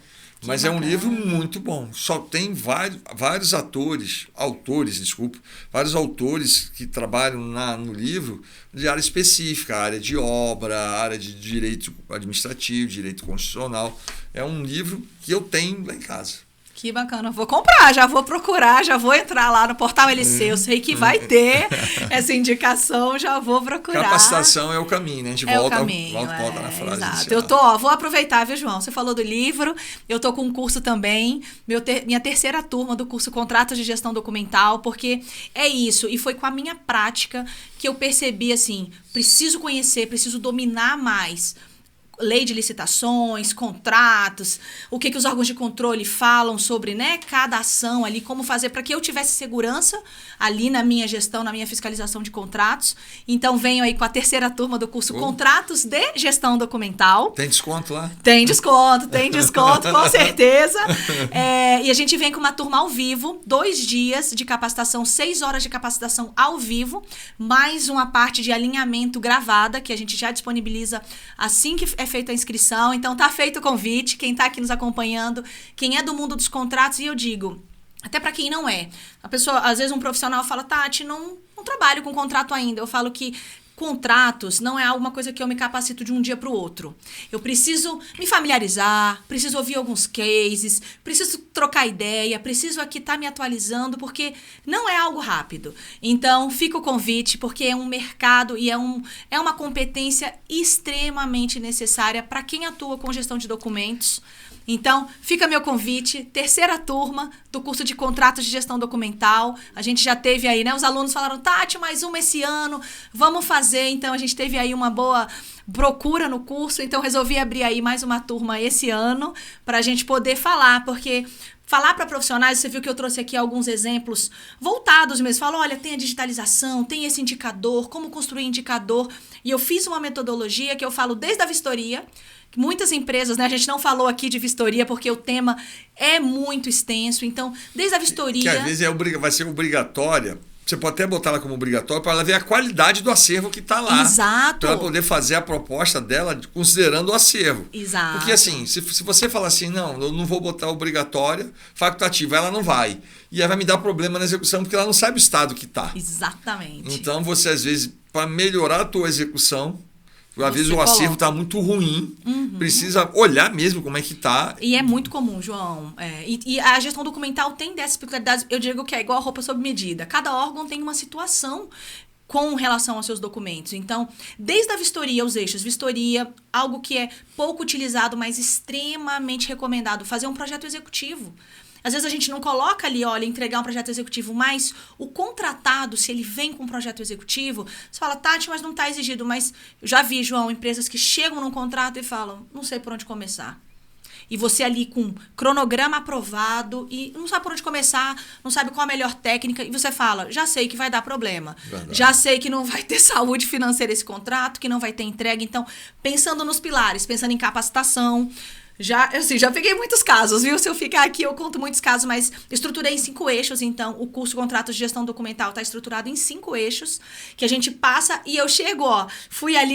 Mas é um livro muito bom. Só tem vários vários autores que trabalham no livro de área específica, área de obra, área de direito administrativo, direito constitucional. É um livro que eu tenho lá em casa. Que bacana, vou comprar, já vou procurar, já vou entrar lá no Portal LC, eu sei que vai ter essa indicação, já vou procurar. Capacitação é o caminho, né? A gente volta na frase. Exato. Eu vou aproveitar, viu, João? Você falou do livro, eu tô com um curso também, minha 3ª turma do curso Contratos de Gestão Documental, porque é isso, e foi com a minha prática que eu percebi, assim, preciso conhecer, preciso dominar mais lei de licitações, contratos, o que os órgãos de controle falam sobre, né, cada ação ali, como fazer para que eu tivesse segurança ali na minha gestão, na minha fiscalização de contratos. Então, venho aí com a 3ª turma do curso Contratos de Gestão Documental. Tem desconto lá? Tem desconto, com certeza. E a gente vem com uma turma ao vivo, 2 dias de capacitação, 6 horas de capacitação ao vivo, mais uma parte de alinhamento gravada, que a gente já disponibiliza assim que é feita a inscrição. Então, tá feito o convite. Quem tá aqui nos acompanhando, quem é do mundo dos contratos, e eu digo, até para quem não é. A pessoa, às vezes um profissional fala, Tati, não trabalho com contrato ainda. Eu falo que contratos não é alguma coisa que eu me capacito de um dia para o outro. Eu preciso me familiarizar, preciso ouvir alguns cases, preciso trocar ideia, preciso aqui estar me atualizando, porque não é algo rápido. Então, fica o convite, porque é um mercado e é uma competência extremamente necessária para quem atua com gestão de documentos. Então, fica meu convite, 3ª turma do curso de Contratos de Gestão Documental. A gente já teve aí, né? Os alunos falaram, Tati, mais uma esse ano, vamos fazer. Então, a gente teve aí uma boa procura no curso, então resolvi abrir aí mais uma turma esse ano para a gente poder falar, porque falar para profissionais, você viu que eu trouxe aqui alguns exemplos voltados mesmo. Falou, olha, tem a digitalização, tem esse indicador, como construir indicador. E eu fiz uma metodologia que eu falo desde a vistoria. Muitas empresas, né? A gente não falou aqui de vistoria porque o tema é muito extenso. Então, desde a vistoria... Que às vezes vai ser obrigatória. Você pode até botar ela como obrigatória para ela ver a qualidade do acervo que está lá. Exato. Para ela poder fazer a proposta dela considerando o acervo. Exato. Porque assim, se você falar assim, não, eu não vou botar obrigatória, facultativa, ela não vai. E aí vai me dar problema na execução porque ela não sabe o estado que está. Exatamente. Então você às vezes, para melhorar a tua execução, às vezes o acervo está muito ruim, precisa olhar mesmo como é que está. E é muito comum, João. E a gestão documental tem dessas peculiaridades. Eu digo que é igual a roupa sob medida. Cada órgão tem uma situação com relação aos seus documentos. Então, desde a vistoria, os eixos, vistoria, algo que é pouco utilizado, mas extremamente recomendado, fazer um projeto executivo. Às vezes a gente não coloca ali, olha, entregar um projeto executivo, mas o contratado, se ele vem com um projeto executivo, você fala, Tati, mas não está exigido. Mas eu já vi, João, empresas que chegam num contrato e falam, não sei por onde começar. E você ali com cronograma aprovado e não sabe por onde começar, não sabe qual a melhor técnica, e você fala, já sei que vai dar problema. Verdade. Já sei que não vai ter saúde financeira esse contrato, que não vai ter entrega. Então, pensando nos pilares, pensando em capacitação... Já peguei muitos casos, viu? Se eu ficar aqui, eu conto muitos casos, mas estruturei em 5 eixos, então o curso Contratos de Gestão Documental está estruturado em 5 eixos, que a gente passa e eu chego,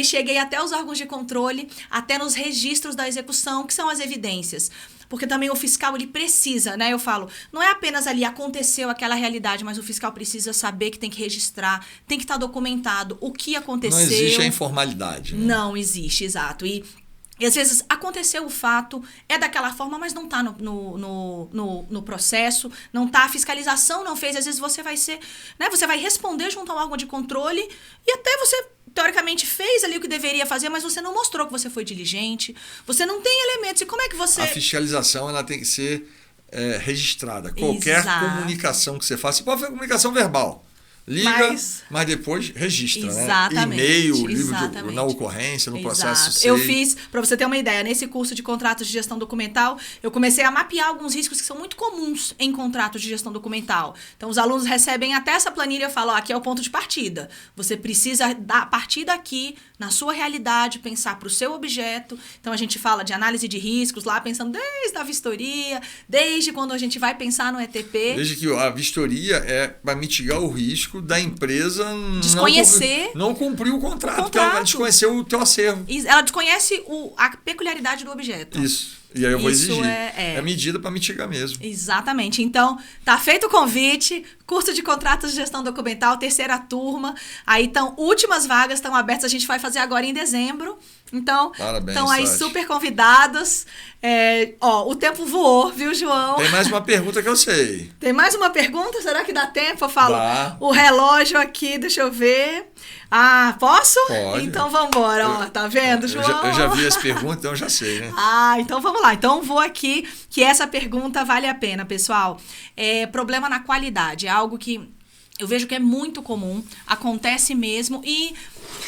cheguei até os órgãos de controle, até nos registros da execução, que são as evidências. Porque também o fiscal, ele precisa, né? Eu falo, não é apenas ali, aconteceu aquela realidade, mas o fiscal precisa saber que tem que registrar, tem que estar documentado o que aconteceu. Não existe a informalidade. Né? Não existe, exato. E às vezes aconteceu o fato, é daquela forma, mas não está no processo, não está, a fiscalização não fez, às vezes você vai ser, né, você vai responder junto ao órgão de controle e até você, teoricamente, fez ali o que deveria fazer, mas você não mostrou que você foi diligente, você não tem elementos, e como é que você... A fiscalização, ela tem que ser registrada, qualquer Exato. Comunicação que você faça, você pode fazer comunicação verbal. Liga, mas depois registra, exatamente, né? E-mail, livro na ocorrência, no processo SEI. Eu fiz, para você ter uma ideia, nesse curso de contratos de gestão documental, eu comecei a mapear alguns riscos que são muito comuns em contratos de gestão documental. Então, os alunos recebem até essa planilha e eu falo, aqui é o ponto de partida. Você precisa, a partir daqui, na sua realidade, pensar para o seu objeto. Então, a gente fala de análise de riscos lá, pensando desde a vistoria, desde quando a gente vai pensar no ETP. Desde que a vistoria é para mitigar o risco, crítico da empresa desconhecer não cumprir o contrato, porque ela desconheceu o teu acervo. Ela desconhece a peculiaridade do objeto. Isso. E aí eu vou exigir. É medida para mitigar mesmo. Exatamente. Então, tá feito o convite, curso de contratos de gestão documental, 3ª turma. Aí, então, últimas vagas estão abertas, a gente vai fazer agora em dezembro. Então, estão aí super convidados. O tempo voou, viu, João? Tem mais uma pergunta que eu sei. Tem mais uma pergunta? Será que dá tempo? Eu falo. Dá. O relógio aqui, deixa eu ver. Ah, posso? Pode. Então vamos embora, ó. Tá vendo, João? Eu já vi as perguntas, então eu já sei, né? Então vamos lá. Então vou aqui, que essa pergunta vale a pena, pessoal. Problema na qualidade. É algo que eu vejo que é muito comum, acontece mesmo e,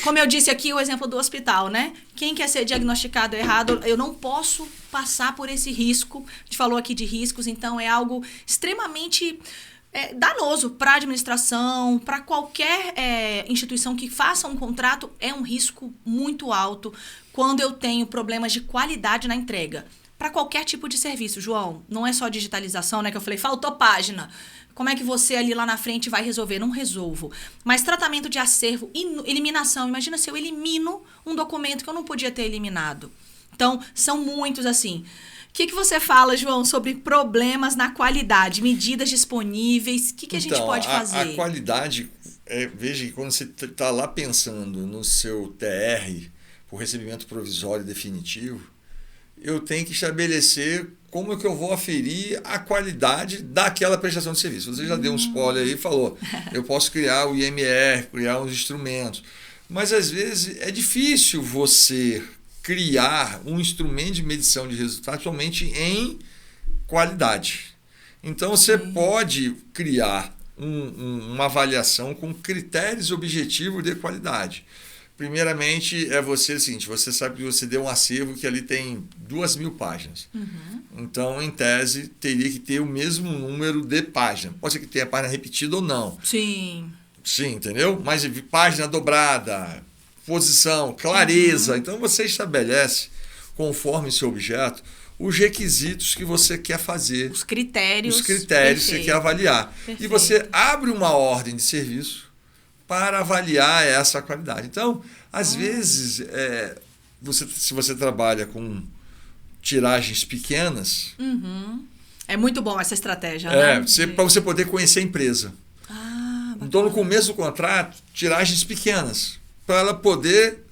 como eu disse aqui, o exemplo do hospital, né? Quem quer ser diagnosticado errado, eu não posso passar por esse risco. A gente falou aqui de riscos, então é algo extremamente danoso para a administração, para qualquer instituição que faça um contrato, é um risco muito alto quando eu tenho problemas de qualidade na entrega. Para qualquer tipo de serviço, João, não é só digitalização, né? Que eu falei, faltou página. Como é que você ali lá na frente vai resolver? Não resolvo. Mas tratamento de acervo, eliminação. Imagina se eu elimino um documento que eu não podia ter eliminado. Então, são muitos assim. O que você fala, João, sobre problemas na qualidade, medidas disponíveis? O que a gente pode fazer? A qualidade, veja que quando você está lá pensando no seu TR, por recebimento provisório e definitivo, eu tenho que estabelecer como é que eu vou aferir a qualidade daquela prestação de serviço. Você já deu um spoiler aí e falou, eu posso criar o IMR, criar uns instrumentos, mas às vezes é difícil você criar um instrumento de medição de resultados somente em qualidade. Então você pode criar uma avaliação com critérios objetivos de qualidade. Primeiramente, o seguinte, você sabe que você deu um acervo que ali tem 2.000 páginas. Então, em tese, teria que ter o mesmo número de páginas. Pode ser que tenha página repetida ou não. Sim. Sim, entendeu? Mas página dobrada, posição, clareza. Então, você estabelece, conforme seu objeto, os requisitos que você quer fazer. Os critérios. Que você quer avaliar. Perfeito. E você abre uma ordem de serviço para avaliar essa qualidade. Então, às vezes, se você trabalha com tiragens pequenas... É muito bom essa estratégia, né? Para você poder conhecer a empresa. Então, no começo do contrato, tiragens pequenas, para ela poder...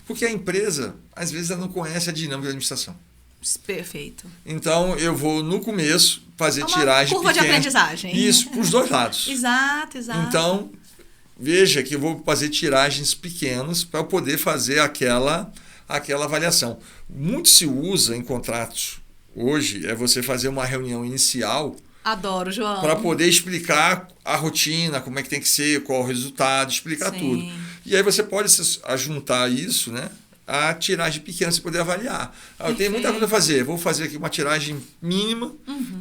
Porque a empresa, às vezes, ela não conhece a dinâmica da administração. Perfeito. Então, eu vou, no começo, fazer tiragem curva pequena. De aprendizagem. Isso, para os dois lados. Exato. Então... Veja que eu vou fazer tiragens pequenas para poder fazer aquela avaliação. Muito se usa em contratos hoje você fazer uma reunião inicial. Adoro, João. Para poder explicar a rotina, como é que tem que ser, qual o resultado, explicar tudo. E aí você pode juntar isso, né? A tiragem pequena, você poder avaliar. Eu tenho muita coisa a fazer, vou fazer aqui uma tiragem mínima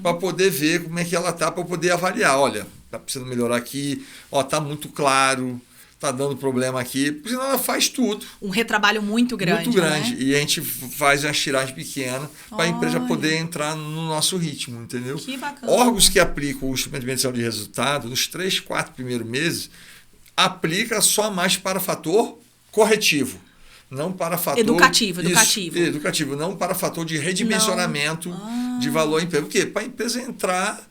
para poder ver como é que ela está, para poder avaliar. Olha, está precisando melhorar aqui, está muito claro, está dando problema aqui, porque senão ela faz tudo. Um retrabalho muito grande. Muito grande. Né? E a gente faz uma tiragem pequena para a empresa poder entrar no nosso ritmo, entendeu? Que bacana. Órgãos que aplicam o instrumento de medição de resultado, nos 3, 4 primeiros meses, aplica só mais para fator corretivo. Não para fator... Educativo, não para fator de redimensionamento de valor à empresa. Por quê? Para a empresa entrar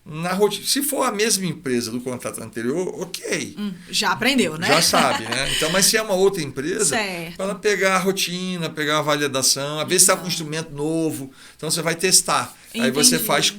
na rotina. Se for a mesma empresa do contrato anterior, ok. Já aprendeu, né? Já sabe, né? Então, mas se é uma outra empresa, para ela pegar a rotina, pegar a validação, às vezes está com um instrumento novo, então você vai testar. Entendi. Aí você faz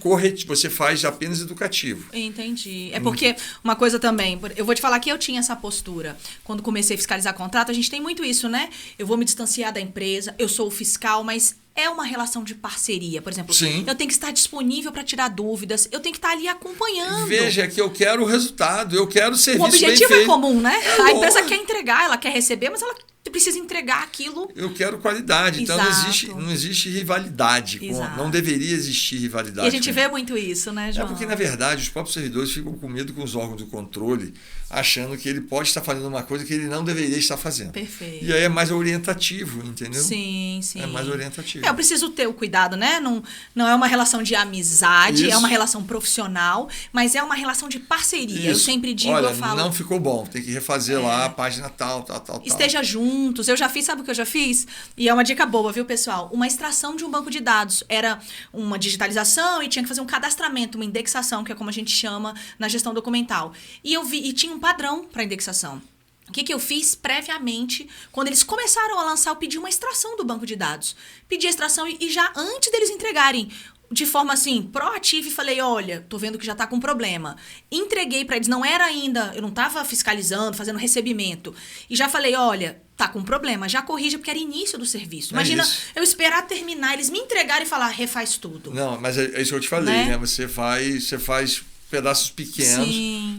você faz apenas educativo. Entendi. É porque uma coisa também, eu vou te falar que eu tinha essa postura. Quando comecei a fiscalizar contrato, a gente tem muito isso, né? Eu vou me distanciar da empresa, eu sou o fiscal, mas é uma relação de parceria. Por exemplo, eu tenho que estar disponível para tirar dúvidas, eu tenho que estar ali acompanhando. Veja que eu quero o resultado, eu quero o serviço bem feito. O objetivo é comum, né? A empresa quer entregar, ela quer receber, mas ela precisa entregar aquilo. Eu quero qualidade. Então Exato. não existe rivalidade. Não deveria existir rivalidade. E a gente vê muito isso, né, João? É porque, na verdade, os próprios servidores ficam com medo com os órgãos de controle, achando que ele pode estar fazendo uma coisa que ele não deveria estar fazendo. Perfeito. E aí é mais orientativo, entendeu? Sim. É mais orientativo. Eu preciso ter o cuidado, né? Não é uma relação de amizade, Isso. é uma relação profissional, mas é uma relação de parceria. Isso. Eu sempre digo, Olha, eu falo... não ficou bom, tem que refazer lá a página tal. Esteja juntos. Eu já fiz, sabe o que eu já fiz? E é uma dica boa, viu, pessoal? Uma extração de um banco de dados. Era uma digitalização e tinha que fazer um cadastramento, uma indexação, que é como a gente chama na gestão documental. E tinha um padrão para indexação. O que eu fiz previamente? Quando eles começaram a lançar, eu pedi uma extração do banco de dados. Pedi a extração e já antes deles entregarem, de forma assim, proativa, e falei, olha, tô vendo que já tá com problema. Entreguei para eles, não era ainda, eu não tava fiscalizando, fazendo recebimento. E já falei, olha, tá com problema, já corrija, porque era início do serviço. Imagina eu esperar terminar, eles me entregarem e falar, refaz tudo. Não, mas é isso que eu te falei, né? Você faz pedaços pequenos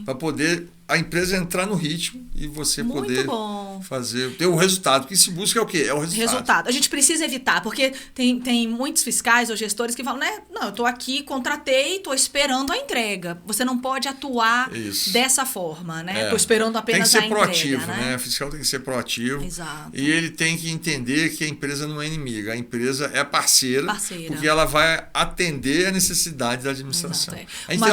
para poder a empresa entrar no ritmo e você poder fazer, ter o resultado. O que se busca é o quê? É o resultado. A gente precisa evitar, porque tem muitos fiscais ou gestores que falam, né? Não, eu tô aqui, contratei, tô esperando a entrega. Você não pode atuar dessa forma, né? Tô esperando apenas a entrega. Tem que ser proativo, né? O fiscal tem que ser proativo. Exato. E ele tem que entender que a empresa não é inimiga. A empresa é parceira. Porque ela vai atender a necessidade da administração. A gente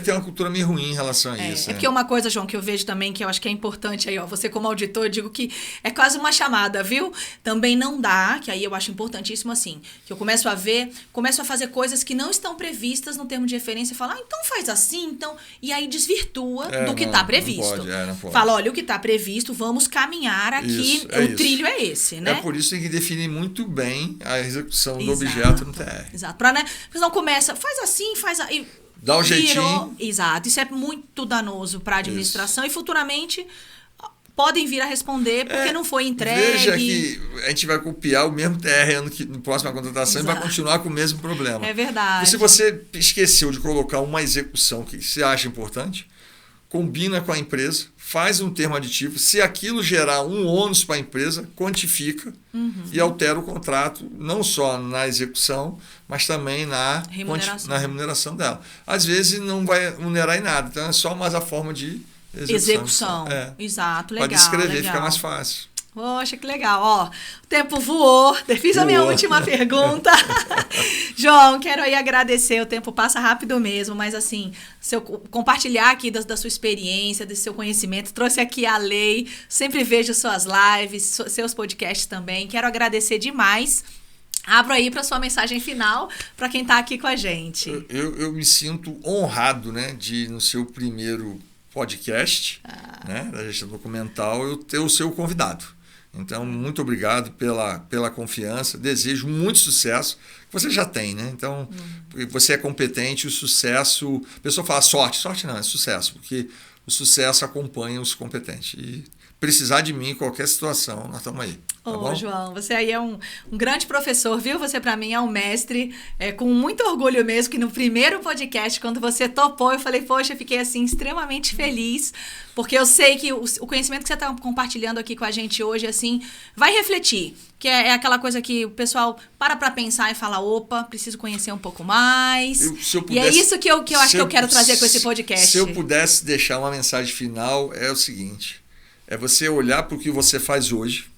tem uma cultura meio ruim em relação a isso. É porque uma coisa, João, que eu vejo também, que eu acho que é importante aí, ó, você como auditor, eu digo que é quase uma chamada, viu? Também não dá, que aí eu acho importantíssimo assim, que eu começo a fazer coisas que não estão previstas no termo de referência e falar, então faz assim, então, e aí desvirtua do que está previsto. Não pode. Fala, olha, o que está previsto, vamos caminhar aqui, trilho é esse, né? É por isso que tem que definir muito bem a execução do objeto no TR. Exato, para, né? Porque não começa, faz assim, faz aí. Dá um jeitinho. Exato. Isso é muito danoso para a administração e futuramente podem vir a responder porque não foi entregue. Veja que a gente vai copiar o mesmo TR no próxima contratação e vai continuar com o mesmo problema. É verdade. E se você esqueceu de colocar uma execução que você acha importante, combina com a empresa, faz um termo aditivo. Se aquilo gerar um ônus para a empresa, quantifica e altera o contrato, não só na execução, mas também na remuneração dela. Às vezes não vai remunerar em nada, então é só mais a forma de execução. Exato, legal. Para descrever fica mais fácil. Poxa, que legal. Ó, o tempo voou. Fiz a minha última pergunta. João, quero aí agradecer. O tempo passa rápido mesmo, mas assim, compartilhar aqui da sua experiência, desse seu conhecimento. Trouxe aqui a lei. Sempre vejo suas lives, seus podcasts também. Quero agradecer demais. Abro aí para sua mensagem final para quem está aqui com a gente. Eu me sinto honrado, né, de no seu primeiro podcast, né, da gestão documental, eu ter o seu convidado. Então, muito obrigado pela confiança, desejo muito sucesso, que você já tem, né? Então, você é competente, o sucesso... A pessoa fala sorte não, é sucesso, porque o sucesso acompanha os competentes. E precisar de mim em qualquer situação, nós estamos aí. Tá bom? João, você aí é um grande professor, viu? Você para mim é um mestre, com muito orgulho mesmo, que no primeiro podcast, quando você topou, eu falei, poxa, eu fiquei assim extremamente feliz, porque eu sei que o conhecimento que você está compartilhando aqui com a gente hoje, assim, vai refletir, que é aquela coisa que o pessoal para pensar e fala, opa, preciso conhecer um pouco mais. E é isso que eu acho que eu quero trazer com esse podcast. Se eu pudesse deixar uma mensagem final, é o seguinte, é você olhar para o que você faz hoje,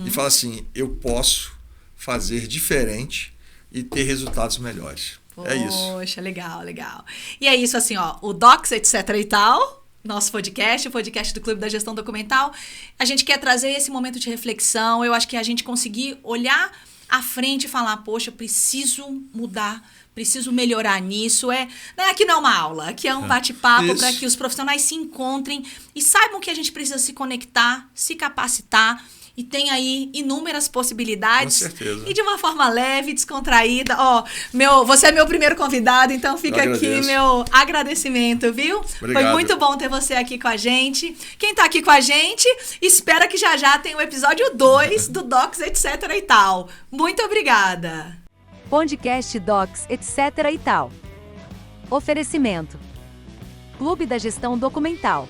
e fala assim, eu posso fazer diferente e ter resultados melhores. É isso. Poxa, legal. E é isso assim, ó, o Docs, etc e tal, nosso podcast, o podcast do Clube da Gestão Documental, a gente quer trazer esse momento de reflexão, eu acho que a gente conseguir olhar à frente e falar, poxa, preciso mudar, preciso melhorar nisso. Aqui não é uma aula, aqui é um bate-papo para que os profissionais se encontrem e saibam que a gente precisa se conectar, se capacitar, e tem aí inúmeras possibilidades. Com certeza. E de uma forma leve, descontraída. Você é meu primeiro convidado, então fica aqui meu agradecimento, viu? Obrigado. Foi muito bom ter você aqui com a gente. Quem tá aqui com a gente, espera que já tem o episódio 2 do Docs, etc e tal. Muito obrigada. Podcast Docs, etc e tal. Oferecimento. Clube da Gestão Documental.